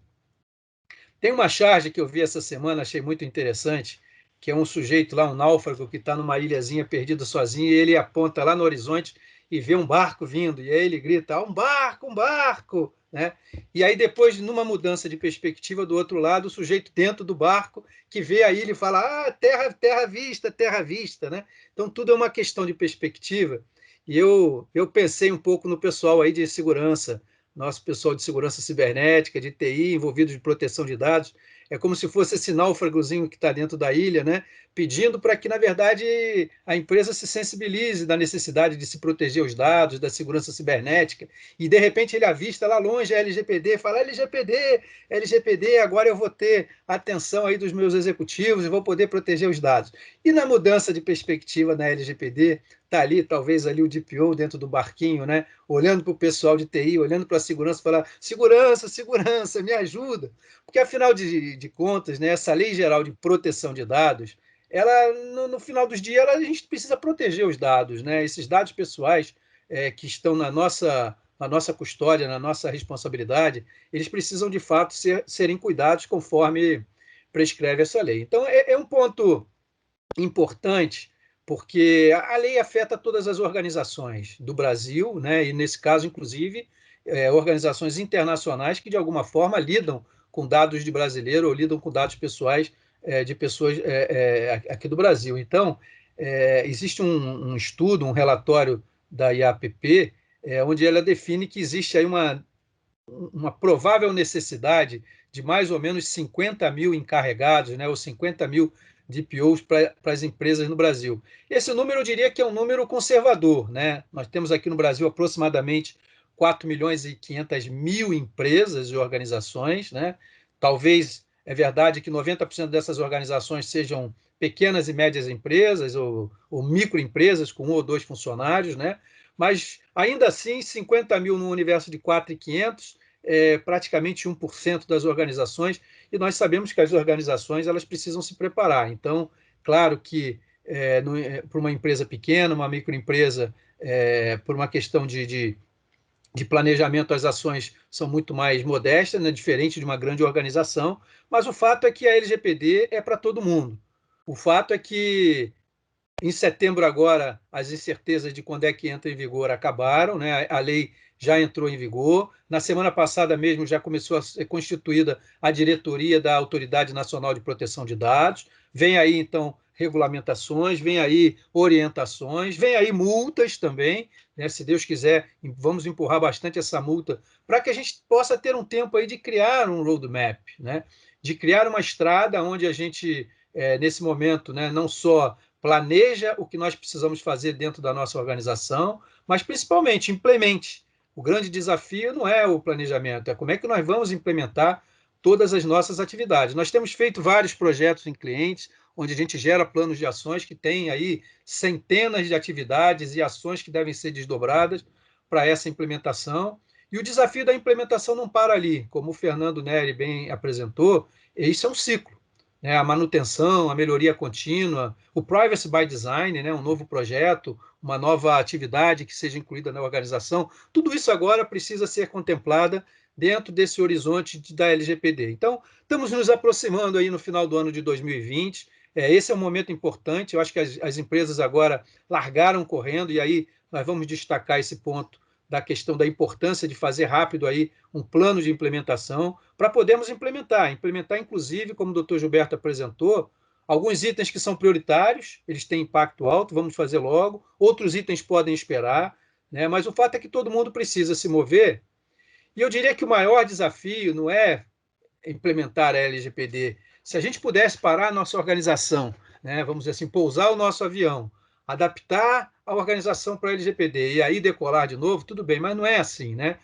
Tem uma charge que eu vi essa semana, achei muito interessante, que é um sujeito lá, um náufrago, que está numa ilhazinha perdido sozinho, e ele aponta lá no horizonte e vê um barco vindo, e aí ele grita, um barco, né? E aí depois, numa mudança de perspectiva do outro lado, o sujeito dentro do barco, que vê a ilha e fala, terra vista, né? Então tudo é uma questão de perspectiva, e eu pensei um pouco no pessoal aí de segurança, nosso pessoal de segurança cibernética, de TI, envolvidos em proteção de dados, é como se fosse esse náufragozinho que está dentro da ilha, né? Pedindo para que, na verdade, a empresa se sensibilize da necessidade de se proteger os dados, da segurança cibernética, e, de repente, ele avista lá longe a LGPD, fala, LGPD, agora eu vou ter a atenção aí dos meus executivos e vou poder proteger os dados. E na mudança de perspectiva na LGPD, está ali, talvez ali o DPO dentro do barquinho, né? Olhando para o pessoal de TI, olhando para a segurança, falar, segurança, me ajuda. Porque, afinal de contas, né, essa lei geral de proteção de dados, ela, no final dos dias, a gente precisa proteger os dados, né? Esses dados pessoais que estão na nossa custódia, na nossa responsabilidade, eles precisam, de fato, serem cuidados conforme prescreve essa lei. Então, é um ponto importante, porque a lei afeta todas as organizações do Brasil, né? E, nesse caso, inclusive, organizações internacionais que, de alguma forma, lidam com dados de brasileiro ou lidam com dados pessoais de pessoas aqui do Brasil. Então, existe um estudo, um relatório da IAPP, onde ela define que existe aí uma provável necessidade de mais ou menos 50 mil encarregados, né, ou 50 mil DPOs para as empresas no Brasil. Esse número eu diria que é um número conservador, né? Nós temos aqui no Brasil aproximadamente 4 milhões e 500 mil empresas e organizações, né? Talvez é verdade que 90% dessas organizações sejam pequenas e médias empresas ou microempresas com 1 ou 2 funcionários, né? Mas, ainda assim, 50 mil no universo de 4.500 é praticamente 1% das organizações, e nós sabemos que as organizações elas precisam se preparar. Então, claro que para uma empresa pequena, uma microempresa, por uma questão de planejamento, as ações são muito mais modestas, né, diferente de uma grande organização, mas o fato é que a LGPD é para todo mundo. O fato é que, em setembro agora, as incertezas de quando é que entra em vigor acabaram, né? A lei já entrou em vigor. Na semana passada mesmo já começou a ser constituída a diretoria da Autoridade Nacional de Proteção de Dados. Vem aí, então, regulamentações, vem aí orientações, vem aí multas também, né? Se Deus quiser, vamos empurrar bastante essa multa para que a gente possa ter um tempo aí de criar um roadmap, né? De criar uma estrada onde a gente, nesse momento, né, não só planeja o que nós precisamos fazer dentro da nossa organização, mas principalmente implemente. O grande desafio não é o planejamento, é como é que nós vamos implementar todas as nossas atividades. Nós temos feito vários projetos em clientes, onde a gente gera planos de ações que têm aí centenas de atividades e ações que devem ser desdobradas para essa implementação. E o desafio da implementação não para ali, como o Fernando Neri bem apresentou, isso é um ciclo. A manutenção, a melhoria contínua, o Privacy by Design, né, um novo projeto, uma nova atividade que seja incluída na organização, tudo isso agora precisa ser contemplada dentro desse horizonte da LGPD. Então, estamos nos aproximando aí no final do ano de 2020, esse é um momento importante, eu acho que as empresas agora largaram correndo, e aí nós vamos destacar esse ponto da questão da importância de fazer rápido aí um plano de implementação para podermos implementar, inclusive, como o doutor Gilberto apresentou, alguns itens que são prioritários, eles têm impacto alto, vamos fazer logo, outros itens podem esperar, né? Mas o fato é que todo mundo precisa se mover, e eu diria que o maior desafio não é implementar a LGPD. Se a gente pudesse parar a nossa organização, né, vamos dizer assim, pousar o nosso avião, adaptar a organização para a LGPD e aí decolar de novo, tudo bem, mas não é assim, né?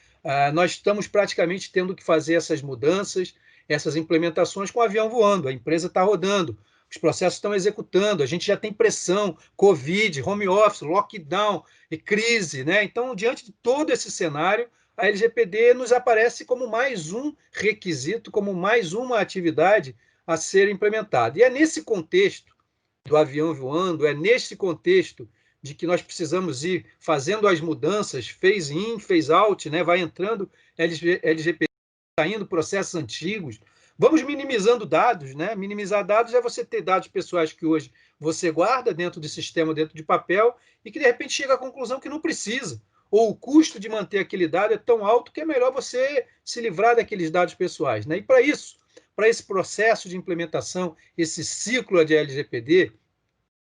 Nós estamos praticamente tendo que fazer essas mudanças, essas implementações com o avião voando, a empresa está rodando, os processos estão executando, a gente já tem pressão, Covid, home office, lockdown e crise, né? Então, diante de todo esse cenário, a LGPD nos aparece como mais um requisito, como mais uma atividade a ser implementada. E é nesse contexto do avião voando, é nesse contexto de que nós precisamos ir fazendo as mudanças, phase in, phase out, né? Vai entrando LGPD, saindo processos antigos. Vamos minimizando dados, né? Minimizar dados é você ter dados pessoais que hoje você guarda dentro de sistema, dentro de papel, e que de repente chega à conclusão que não precisa. Ou o custo de manter aquele dado é tão alto que é melhor você se livrar daqueles dados pessoais, né? E para isso, para esse processo de implementação, esse ciclo de LGPD,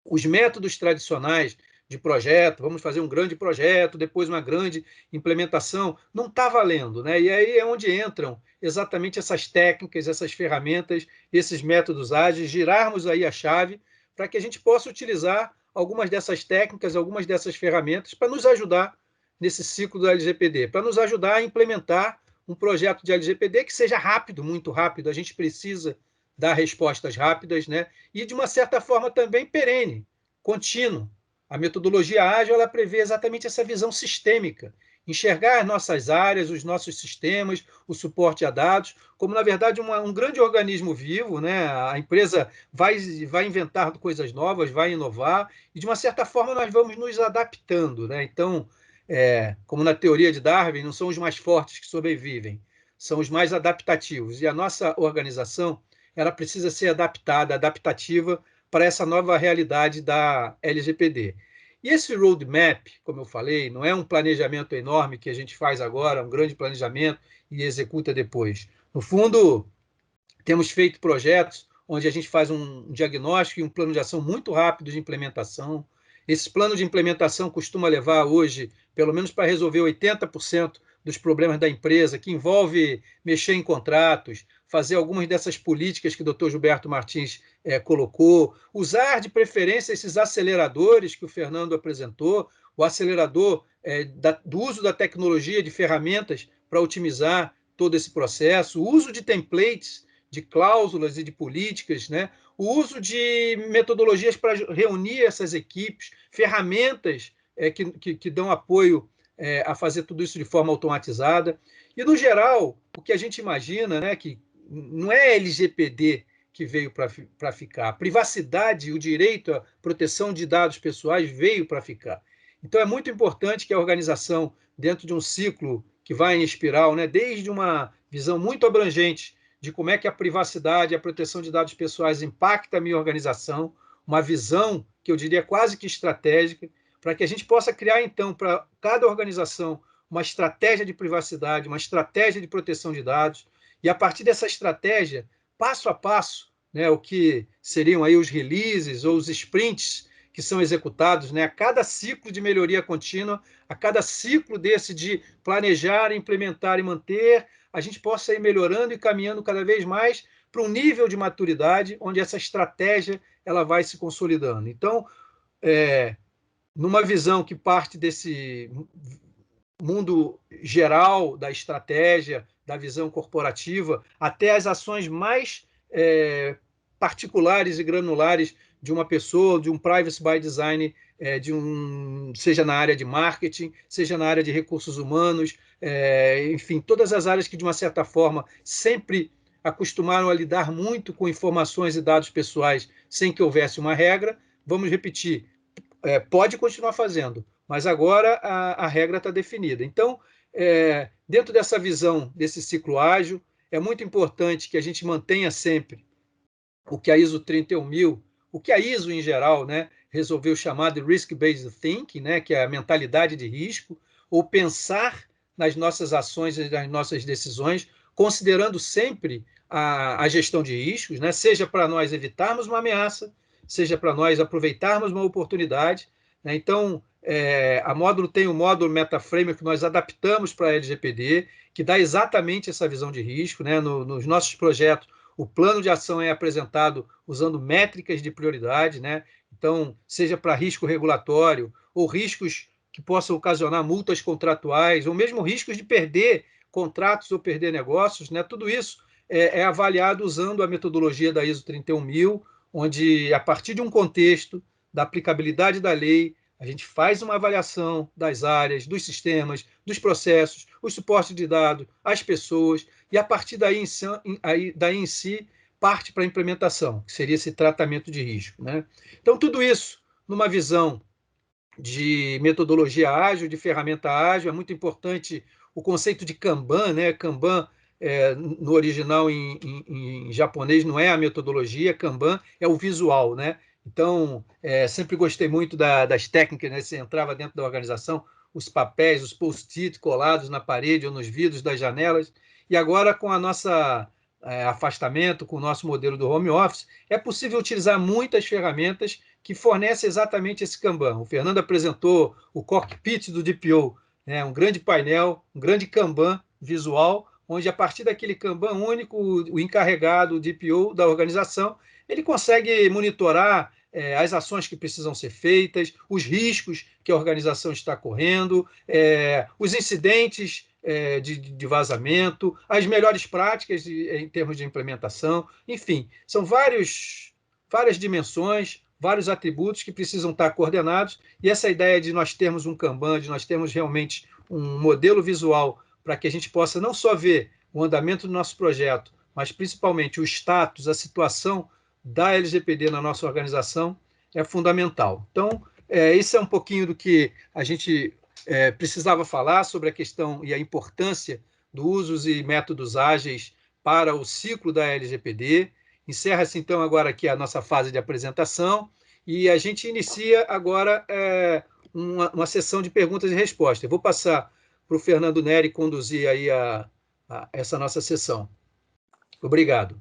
os métodos tradicionais de projeto, vamos fazer um grande projeto, depois uma grande implementação, não está valendo, né? E aí é onde entram exatamente essas técnicas, essas ferramentas, esses métodos ágeis, girarmos aí a chave para que a gente possa utilizar algumas dessas técnicas, algumas dessas ferramentas para nos ajudar nesse ciclo do LGPD, para nos ajudar a implementar um projeto de LGPD que seja rápido, muito rápido. A gente precisa dar respostas rápidas, né? E, de uma certa forma, também perene, contínuo. A metodologia ágil ela prevê exatamente essa visão sistêmica, enxergar as nossas áreas, os nossos sistemas, o suporte a dados, como, na verdade, um grande organismo vivo, né? A empresa vai inventar coisas novas, vai inovar, e, de uma certa forma, nós vamos nos adaptando, né? Então, como na teoria de Darwin, não são os mais fortes que sobrevivem, são os mais adaptativos. E a nossa organização ela precisa ser adaptada, adaptativa para essa nova realidade da LGPD. E esse roadmap, como eu falei, não é um planejamento enorme que a gente faz agora, um grande planejamento e executa depois. No fundo, temos feito projetos onde a gente faz um diagnóstico e um plano de ação muito rápido de implementação. Esse plano de implementação costuma levar hoje, pelo menos para resolver 80% dos problemas da empresa, que envolve mexer em contratos, fazer algumas dessas políticas que o Dr. Gilberto Martins colocou, usar de preferência esses aceleradores que o Fernando apresentou, o acelerador do uso da tecnologia, de ferramentas para otimizar todo esse processo, o uso de templates, de cláusulas e de políticas, né? O uso de metodologias para reunir essas equipes, ferramentas que dão apoio a fazer tudo isso de forma automatizada. E, no geral, o que a gente imagina, né, que não é LGPD que veio para ficar. A privacidade, o direito à proteção de dados pessoais veio para ficar. Então, é muito importante que a organização, dentro de um ciclo que vai em espiral, né, desde uma visão muito abrangente de como é que a privacidade e a proteção de dados pessoais impacta a minha organização, uma visão que eu diria quase que estratégica, para que a gente possa criar, então, para cada organização, uma estratégia de privacidade, uma estratégia de proteção de dados, e a partir dessa estratégia, passo a passo, né, o que seriam aí os releases ou os sprints que são executados, né, a cada ciclo de melhoria contínua, a cada ciclo desse de planejar, implementar e manter, a gente possa ir melhorando e caminhando cada vez mais para um nível de maturidade onde essa estratégia ela vai se consolidando. Então, numa visão que parte desse mundo geral da estratégia, da visão corporativa, até as ações mais particulares e granulares de uma pessoa, de um privacy by design, seja na área de marketing, seja na área de recursos humanos, enfim, todas as áreas que, de uma certa forma, sempre acostumaram a lidar muito com informações e dados pessoais sem que houvesse uma regra. Vamos repetir, pode continuar fazendo, mas agora a regra está definida. Então, dentro dessa visão, desse ciclo ágil, é muito importante que a gente mantenha sempre o que a ISO 31000, o que a ISO em geral, né, resolveu chamar de Risk-Based Thinking, né, que é a mentalidade de risco, ou pensar nas nossas ações e nas nossas decisões, considerando sempre a gestão de riscos, né? Seja para nós evitarmos uma ameaça, seja para nós aproveitarmos uma oportunidade, né? Então, a Módulo tem o módulo MetaFramer que nós adaptamos para a LGPD, que dá exatamente essa visão de risco, né? Nos nossos projetos, o plano de ação é apresentado usando métricas de prioridade, né? Então, seja para risco regulatório ou riscos que possam ocasionar multas contratuais, ou mesmo riscos de perder contratos ou perder negócios, né? Tudo isso é avaliado usando a metodologia da ISO 31000, onde, a partir de um contexto da aplicabilidade da lei, a gente faz uma avaliação das áreas, dos sistemas, dos processos, os suportes de dados, as pessoas, e a partir daí em si parte para a implementação, que seria esse tratamento de risco, né? Então, tudo isso numa visão de metodologia ágil, de ferramenta ágil, é muito importante o conceito de Kanban, né? Kanban, no original em japonês, não é a metodologia, Kanban é o visual, né? Então, sempre gostei muito das técnicas, né? Você entrava dentro da organização, os papéis, os post-it colados na parede ou nos vidros das janelas, e agora com a nossa afastamento, com o nosso modelo do home office, é possível utilizar muitas ferramentas que fornecem exatamente esse Kanban. O Fernando apresentou o cockpit do DPO, né? Um grande painel, um grande Kanban visual, onde a partir daquele Kanban único, o encarregado, o DPO da organização, ele consegue monitorar as ações que precisam ser feitas, os riscos que a organização está correndo, os incidentes de vazamento, as melhores práticas em termos de implementação, enfim, são várias dimensões, vários atributos que precisam estar coordenados, e essa ideia de nós termos um Kanban, de nós termos realmente um modelo visual para que a gente possa não só ver o andamento do nosso projeto, mas principalmente o status, a situação da LGPD na nossa organização, é fundamental. Então, isso é um pouquinho do que a gente precisava falar sobre a questão e a importância dos usos e métodos ágeis para o ciclo da LGPD. Encerra-se, então, agora aqui a nossa fase de apresentação e a gente inicia agora uma sessão de perguntas e respostas. Eu vou passar para o Fernando Neri conduzir aí essa nossa sessão. Obrigado.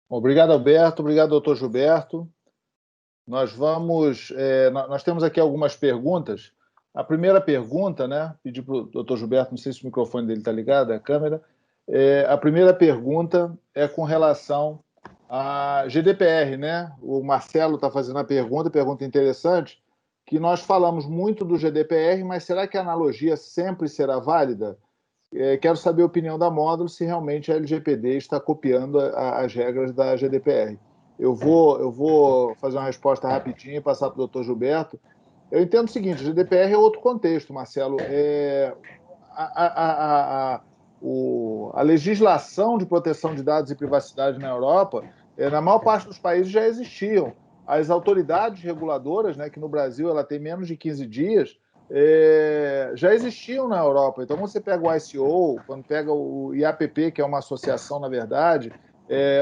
Obrigado, Alberto. Obrigado, doutor Gilberto. Nós temos aqui algumas perguntas. A primeira pergunta, né? Pedi para o doutor Gilberto, não sei se o microfone dele está ligado, a câmera. A primeira pergunta é com relação à GDPR, né? O Marcelo está fazendo a pergunta interessante, que nós falamos muito do GDPR, mas será que a analogia sempre será válida? Quero saber a opinião da Módulo se realmente a LGPD está copiando as regras da GDPR. Eu vou fazer uma resposta rapidinha e passar para o doutor Gilberto. Eu entendo o seguinte, a GDPR é outro contexto, Marcelo. A legislação de proteção de dados e privacidade na Europa, na maior parte dos países já existiam. As autoridades reguladoras, né, que no Brasil ela tem menos de 15 dias, já existiam na Europa. Então, você pega o ICO, quando pega o IAPP, que é uma associação, na verdade,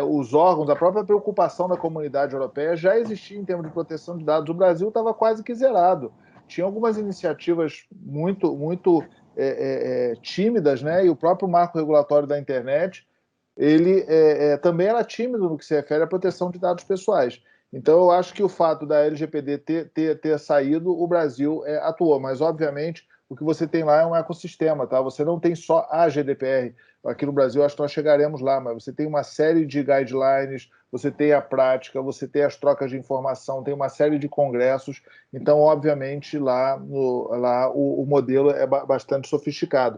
os órgãos, a própria preocupação da comunidade europeia já existia em termos de proteção de dados. O Brasil estava quase que zerado. Tinha algumas iniciativas muito tímidas, né? E o próprio marco regulatório da internet, ele também era tímido no que se refere à proteção de dados pessoais. Então, eu acho que o fato da LGPD ter saído, o Brasil atuou, mas, obviamente, o que você tem lá é um ecossistema, tá? Você não tem só a GDPR. Aqui no Brasil, acho que nós chegaremos lá, mas você tem uma série de guidelines, você tem a prática, você tem as trocas de informação, tem uma série de congressos. Então, obviamente, lá o modelo é bastante sofisticado.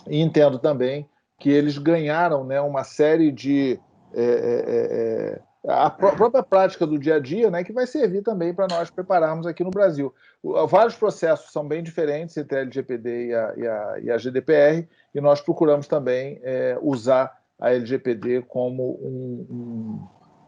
E entendo também que eles ganharam, né, uma série de... a própria prática do dia a dia, né, que vai servir também para nós prepararmos aqui no Brasil. Vários processos são bem diferentes entre a LGPD e a GDPR, e nós procuramos também usar a LGPD como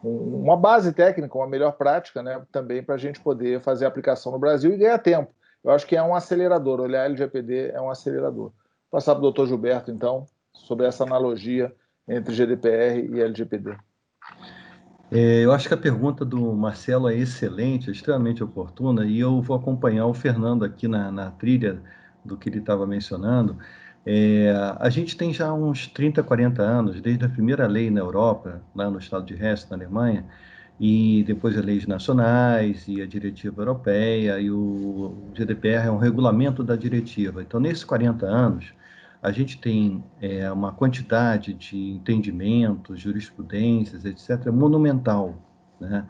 uma base técnica, uma melhor prática, né, também para a gente poder fazer a aplicação no Brasil e ganhar tempo. Eu acho que é um acelerador, olhar a LGPD é um acelerador. Vou passar para o doutor Gilberto, então, sobre essa analogia entre GDPR e LGPD. Eu acho que a pergunta do Marcelo é excelente, extremamente oportuna, e eu vou acompanhar o Fernando aqui na trilha do que ele estava mencionando. A gente tem já uns 30, 40 anos, desde a primeira lei na Europa, lá no estado de Hesse, na Alemanha, e depois as leis nacionais e a diretiva europeia, e o GDPR é um regulamento da diretiva. Então, nesses 40 anos, a gente tem uma quantidade de entendimentos, jurisprudências, etc., monumental, né?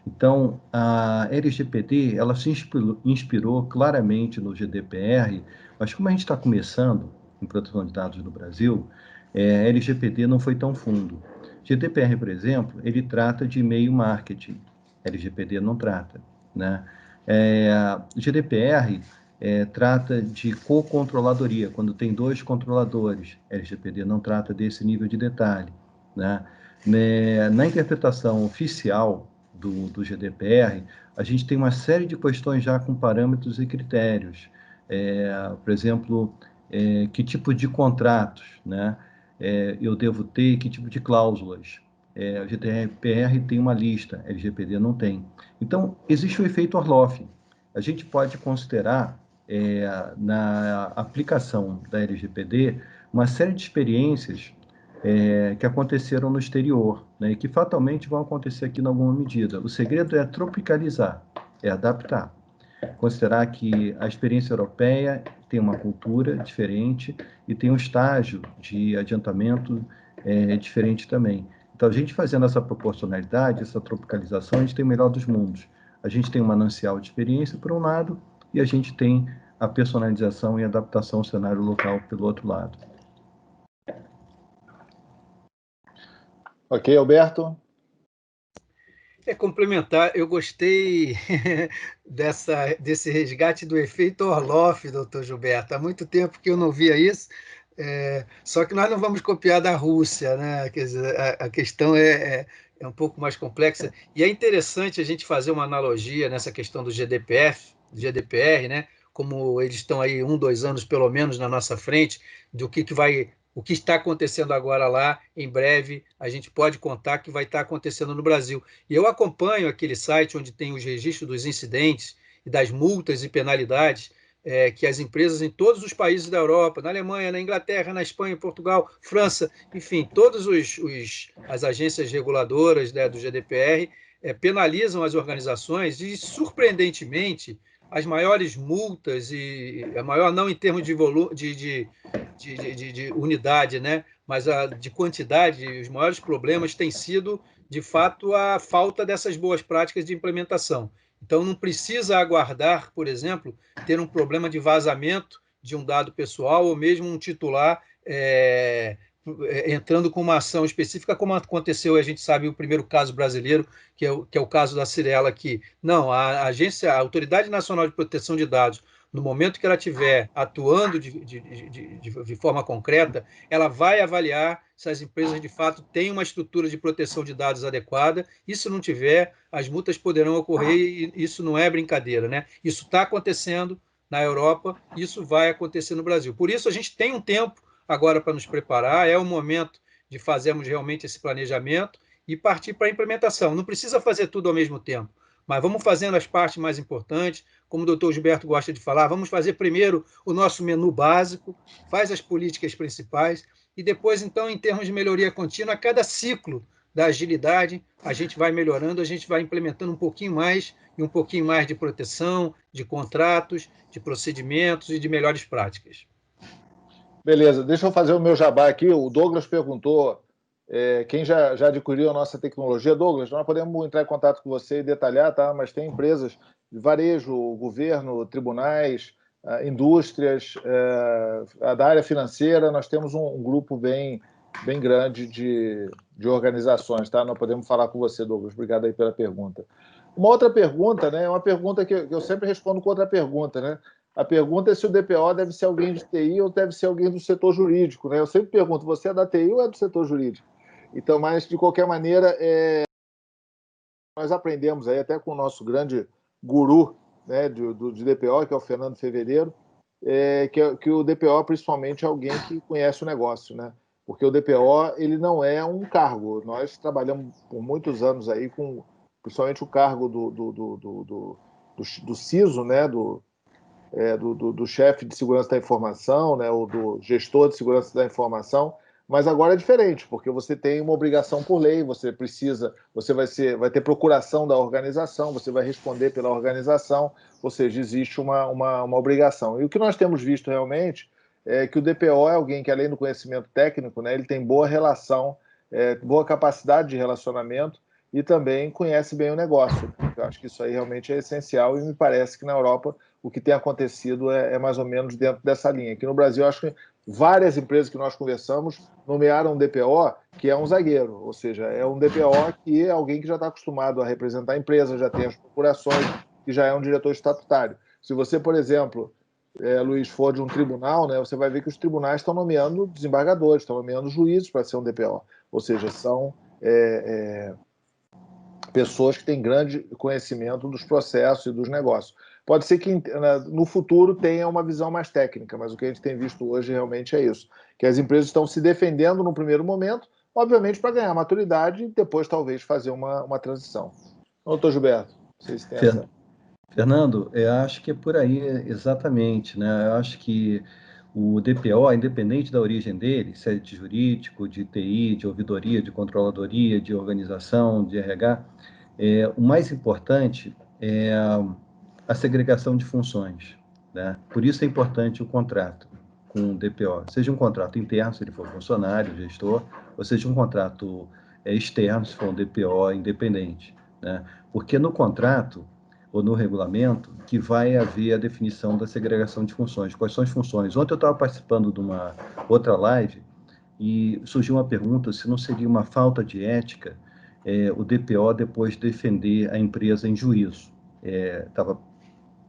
Então, a LGPD, ela se inspirou claramente no GDPR, mas como a gente está começando em proteção de dados no Brasil, a LGPD não foi tão fundo. GDPR, por exemplo, ele trata de e-mail marketing, LGPD não trata, né? GDPR trata de co-controladoria, quando tem dois controladores. LGPD não trata desse nível de detalhe, né? Na interpretação oficial do GDPR, a gente tem uma série de questões já com parâmetros e critérios. Por exemplo, que tipo de contratos, né? Eu devo ter, que tipo de cláusulas. O GDPR tem uma lista, LGPD não tem. Então, existe o efeito Orloff. A gente pode considerar, na aplicação da LGPD, uma série de experiências que aconteceram no exterior, né, e que fatalmente vão acontecer aqui em alguma medida. O segredo é tropicalizar, é adaptar. Considerar que a experiência europeia tem uma cultura diferente e tem um estágio de adiantamento diferente também. Então, a gente fazendo essa proporcionalidade, essa tropicalização, a gente tem o melhor dos mundos. A gente tem um manancial de experiência, por um lado, e a gente tem a personalização e adaptação ao cenário local, pelo outro lado. Ok, Alberto? Complementar, eu gostei desse resgate do efeito Orloff, doutor Gilberto. Há muito tempo que eu não via isso, só que nós não vamos copiar da Rússia, né? Quer dizer, a questão é um pouco mais complexa. E é interessante a gente fazer uma analogia nessa questão do GDPR, né? Como eles estão aí 2 anos pelo menos na nossa frente, do que vai. O que está acontecendo agora lá, em breve, a gente pode contar que vai estar acontecendo no Brasil. E eu acompanho aquele site onde tem os registros dos incidentes e das multas e penalidades que as empresas em todos os países da Europa, na Alemanha, na Inglaterra, na Espanha, Portugal, França, enfim, todas as agências reguladoras, né, do GDPR penalizam as organizações e, surpreendentemente, as maiores multas, e a maior não em termos de volume, de unidade, né, mas de quantidade, os maiores problemas têm sido de fato, a falta dessas boas práticas de implementação. Então, não precisa aguardar, por exemplo, ter um problema de vazamento de um dado pessoal ou mesmo um titular entrando com uma ação específica, como aconteceu, a gente sabe, o primeiro caso brasileiro, que é o caso da Cirela aqui. Não, a Autoridade Nacional de Proteção de Dados, no momento que ela estiver atuando de forma concreta, ela vai avaliar se as empresas de fato têm uma estrutura de proteção de dados adequada, e se não tiver, as multas poderão ocorrer, e isso não é brincadeira, né? Isso está acontecendo na Europa, isso vai acontecer no Brasil. Por isso, a gente tem um tempo agora para nos preparar, é o momento de fazermos realmente esse planejamento e partir para a implementação. Não precisa fazer tudo ao mesmo tempo, mas vamos fazendo as partes mais importantes, como o doutor Gilberto gosta de falar, vamos fazer primeiro o nosso menu básico, faz as políticas principais, e depois, então, em termos de melhoria contínua, a cada ciclo da agilidade, a gente vai melhorando, a gente vai implementando um pouquinho mais e um pouquinho mais de proteção, de contratos, de procedimentos e de melhores práticas. Beleza, deixa eu fazer o meu jabá aqui. O Douglas perguntou quem já adquiriu a nossa tecnologia. Douglas, nós podemos entrar em contato com você e detalhar, tá? Mas tem empresas de varejo, governo, tribunais, indústrias, da área financeira. Nós temos um grupo bem grande de organizações, tá? Nós podemos falar com você, Douglas. Obrigado aí pela pergunta. Uma outra pergunta, né? Uma pergunta que eu sempre respondo com outra pergunta, né? A pergunta é se o DPO deve ser alguém de TI ou deve ser alguém do setor jurídico, né? Eu sempre pergunto, você é da TI ou é do setor jurídico? Então, mas, de qualquer maneira, nós aprendemos aí até com o nosso grande guru, né, de DPO, que é o Fernando Fevereiro, que o DPO, principalmente, é alguém que conhece o negócio, né? porque o DPO ele não é um cargo. Nós trabalhamos por muitos anos aí com, principalmente o cargo do CISO, né, do chefe de segurança da informação, né, ou do gestor de segurança da informação, mas agora é diferente, porque você tem uma obrigação por lei, você vai ter procuração da organização, você vai responder pela organização, ou seja, existe uma obrigação. E o que nós temos visto realmente é que o DPO é alguém que, além do conhecimento técnico, né, ele tem boa relação, boa capacidade de relacionamento e também conhece bem o negócio. Eu acho que isso aí realmente é essencial e me parece que na Europa o que tem acontecido é mais ou menos dentro dessa linha. Aqui no Brasil, acho que várias empresas que nós conversamos nomearam um DPO que é um zagueiro, ou seja, é um DPO que é alguém que já está acostumado a representar a empresa, já tem as procurações, que já é um diretor estatutário. Se você, por exemplo, Luiz, for de um tribunal, né, você vai ver que os tribunais estão nomeando desembargadores, estão nomeando juízes para ser um DPO, ou seja, são pessoas que têm grande conhecimento dos processos e dos negócios. Pode ser que no futuro tenha uma visão mais técnica, mas o que a gente tem visto hoje realmente é isso, que as empresas estão se defendendo no primeiro momento, obviamente para ganhar maturidade e depois talvez fazer uma transição. Doutor Gilberto, vocês têm essa... Fernando, eu acho que é por aí exatamente, né? Eu acho que o DPO, independente da origem dele, se é de jurídico, de TI, de ouvidoria, de controladoria, de organização, de RH, o mais importante é a segregação de funções, né? Por isso é importante o contrato com o DPO, seja um contrato interno, se ele for funcionário, gestor, ou seja um contrato externo, se for um DPO independente, né? Porque no contrato ou no regulamento que vai haver a definição da segregação de funções. Quais são as funções? Ontem eu estava participando de uma outra live e surgiu uma pergunta se não seria uma falta de ética o DPO depois defender a empresa em juízo. Estava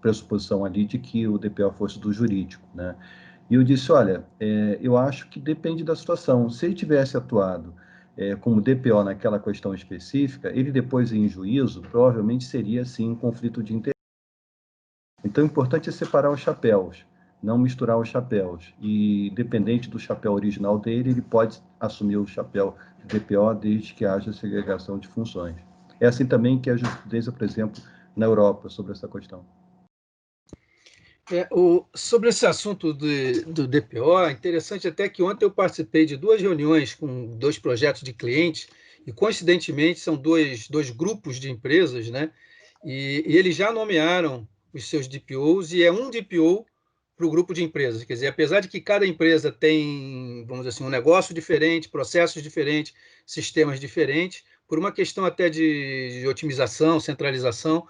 pressuposição ali de que o DPO fosse do jurídico, né? E eu disse, olha, eu acho que depende da situação. Se ele tivesse atuado como DPO naquela questão específica, ele depois em juízo provavelmente seria, sim, um conflito de interesse. Então, o importante é separar os chapéus, não misturar os chapéus. E, independente do chapéu original dele, ele pode assumir o chapéu de DPO desde que haja segregação de funções. É assim também que a jurisprudência, por exemplo, na Europa, sobre essa questão. Sobre esse assunto do DPO, é interessante até que ontem eu participei de 2 reuniões com 2 projetos de clientes, e coincidentemente são dois grupos de empresas, né? E eles já nomearam os seus DPOs, e é um DPO para o grupo de empresas. Quer dizer, apesar de que cada empresa tem, vamos dizer assim, um negócio diferente, processos diferentes, sistemas diferentes, por uma questão até de otimização, centralização,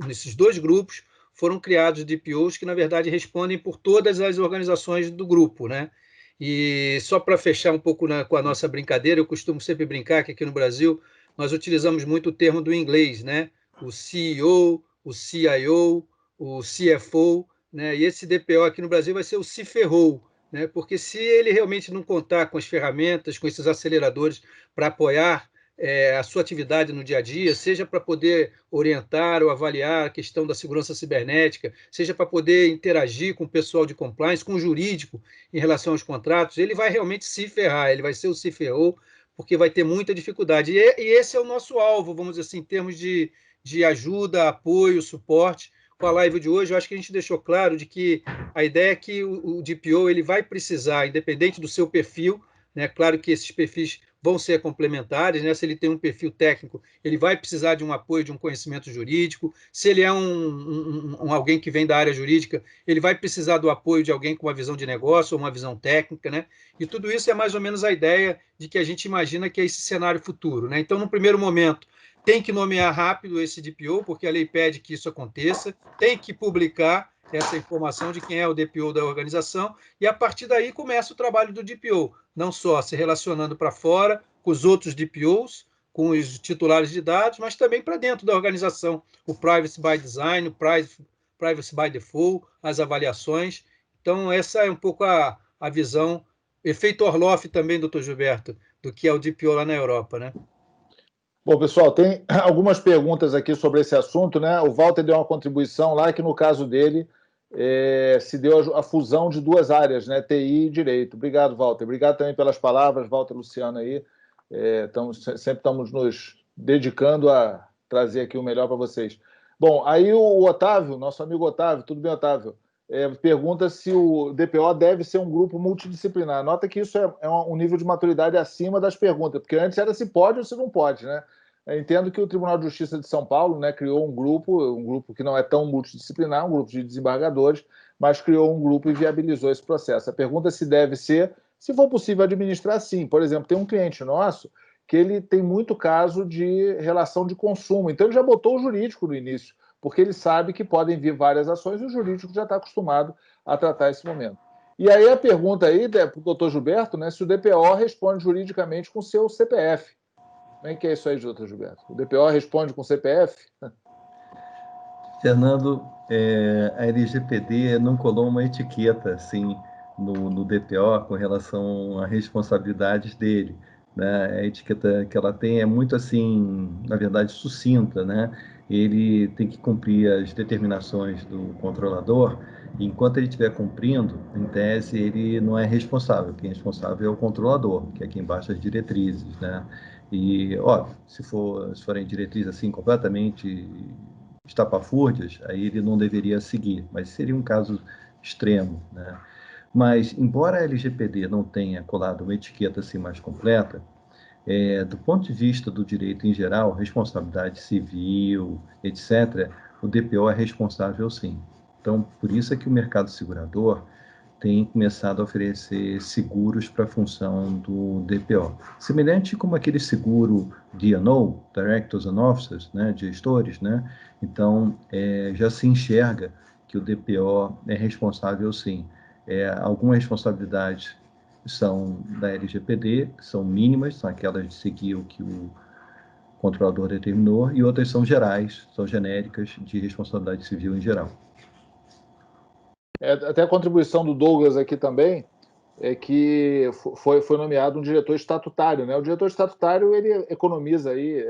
nesses 2 grupos foram criados DPOs que, na verdade, respondem por todas as organizações do grupo, né? E só para fechar um pouco com a nossa brincadeira, eu costumo sempre brincar que aqui no Brasil nós utilizamos muito o termo do inglês, né? O CEO, o CIO, o CFO, né? E esse DPO aqui no Brasil vai ser o se ferrou, né? Porque se ele realmente não contar com as ferramentas, com esses aceleradores para apoiar a sua atividade no dia a dia, seja para poder orientar ou avaliar a questão da segurança cibernética, seja para poder interagir com o pessoal de compliance, com o jurídico em relação aos contratos, ele vai realmente se ferrar, ele vai ser o se ferrou, porque vai ter muita dificuldade. E esse é o nosso alvo, vamos dizer assim, em termos de ajuda, apoio, suporte. Com a live de hoje, eu acho que a gente deixou claro de que a ideia é que o DPO ele vai precisar, independente do seu perfil, né? Claro que esses perfis vão ser complementares, né? Se ele tem um perfil técnico, ele vai precisar de um apoio, de um conhecimento jurídico. Se ele é alguém que vem da área jurídica, ele vai precisar do apoio de alguém com uma visão de negócio ou uma visão técnica, né? E tudo isso é mais ou menos a ideia de que a gente imagina que é esse cenário futuro, né? Então, no primeiro momento, tem que nomear rápido esse DPO, porque a lei pede que isso aconteça, tem que publicar essa informação de quem é o DPO da organização, e a partir daí começa o trabalho do DPO, não só se relacionando para fora com os outros DPOs, com os titulares de dados, mas também para dentro da organização, o Privacy by Design, o Privacy by Default, as avaliações. Então, essa é um pouco a visão, efeito Orloff também, doutor Gilberto, do que é o DPO lá na Europa, né? Bom, pessoal, tem algumas perguntas aqui sobre esse assunto, né? O Walter deu uma contribuição lá, que no caso dele, se deu a fusão de duas áreas, né, TI e Direito. Obrigado, Walter. Obrigado também pelas palavras, Walter e Luciano aí. Sempre estamos nos dedicando a trazer aqui o melhor para vocês. Bom, aí o Otávio, nosso amigo Otávio, tudo bem, Otávio? Pergunta se o DPO deve ser um grupo multidisciplinar. Nota que isso é um nível de maturidade acima das perguntas, porque antes era se pode ou se não pode, né? Eu entendo que o Tribunal de Justiça de São Paulo, né, criou um grupo que não é tão multidisciplinar, um grupo de desembargadores, mas criou um grupo e viabilizou esse processo. A pergunta é se deve ser, se for possível administrar, sim. Por exemplo, tem um cliente nosso que ele tem muito caso de relação de consumo, então ele já botou o jurídico no início, porque ele sabe que podem vir várias ações e o jurídico já está acostumado a tratar esse momento. E aí a pergunta aí para o doutor Gilberto, né, se o DPO responde juridicamente com o seu CPF. Como é que é isso aí, doutor Gilberto? O DPO responde com CPF? Fernando, a LGPD não colou uma etiqueta assim no DPO com relação às responsabilidades dele, né? A etiqueta que ela tem é muito assim, na verdade, sucinta, né? Ele tem que cumprir as determinações do controlador, e enquanto ele estiver cumprindo, em tese, ele não é responsável. Quem é responsável é o controlador, que é quem baixa as diretrizes, né? E, óbvio, se forem diretrizes assim completamente estapafúrdias, aí ele não deveria seguir, mas seria um caso extremo, né? Mas, embora a LGPD não tenha colado uma etiqueta assim mais completa, do ponto de vista do direito em geral, responsabilidade civil, etc., o DPO é responsável sim. Então, por isso é que o mercado segurador tem começado a oferecer seguros para a função do DPO. Semelhante como aquele seguro D&O, Directors and Officers, né, de gestores, né? Então, já se enxerga que o DPO é responsável, sim. Algumas responsabilidades são da LGPD, que são mínimas, são aquelas de seguir o que o controlador determinou, e outras são gerais, são genéricas, de responsabilidade civil em geral. Até a contribuição do Douglas aqui também é que foi nomeado um diretor estatutário, né? O diretor estatutário ele economiza aí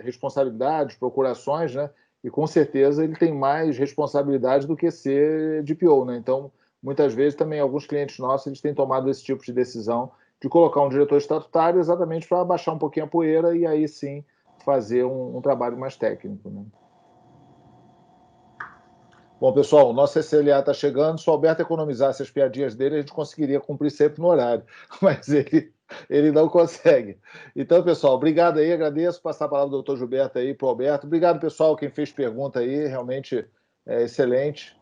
responsabilidades, procurações, né? E com certeza ele tem mais responsabilidade do que ser DPO, né? Então, muitas vezes também alguns clientes nossos eles têm tomado esse tipo de decisão de colocar um diretor estatutário exatamente para baixar um pouquinho a poeira e aí sim fazer um trabalho mais técnico, né? Bom, pessoal, o nosso SLA está chegando. Se o Alberto economizasse as piadinhas dele, a gente conseguiria cumprir sempre no horário, mas ele não consegue. Então, pessoal, obrigado aí, agradeço. Passar a palavra do doutor Gilberto aí para o Alberto. Obrigado, pessoal, quem fez pergunta aí, realmente é excelente.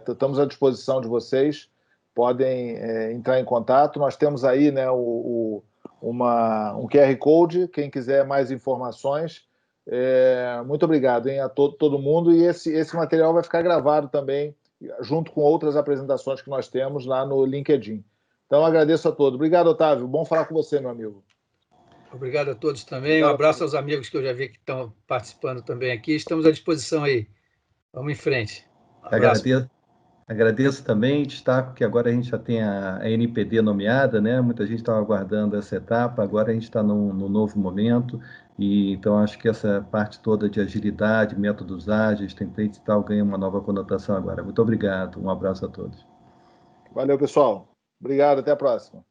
Estamos à disposição de vocês, podem entrar em contato. Nós temos aí, né, um QR Code, quem quiser mais informações. Muito obrigado, hein, a todo mundo. E esse material vai ficar gravado também, junto com outras apresentações que nós temos lá no LinkedIn. Então, agradeço a todos. Obrigado, Otávio. Bom falar com você, meu amigo. Obrigado a todos também. Um abraço aos amigos que eu já vi que estão participando também aqui. Estamos à disposição aí. Vamos em frente. Um abraço. Agradeço também, destaco que agora a gente já tem a NPD nomeada, né? Muita gente estava aguardando essa etapa, agora a gente está num novo momento, e então acho que essa parte toda de agilidade, métodos ágeis, templates e tal, ganha uma nova conotação agora. Muito obrigado, um abraço a todos. Valeu, pessoal. Obrigado, até a próxima.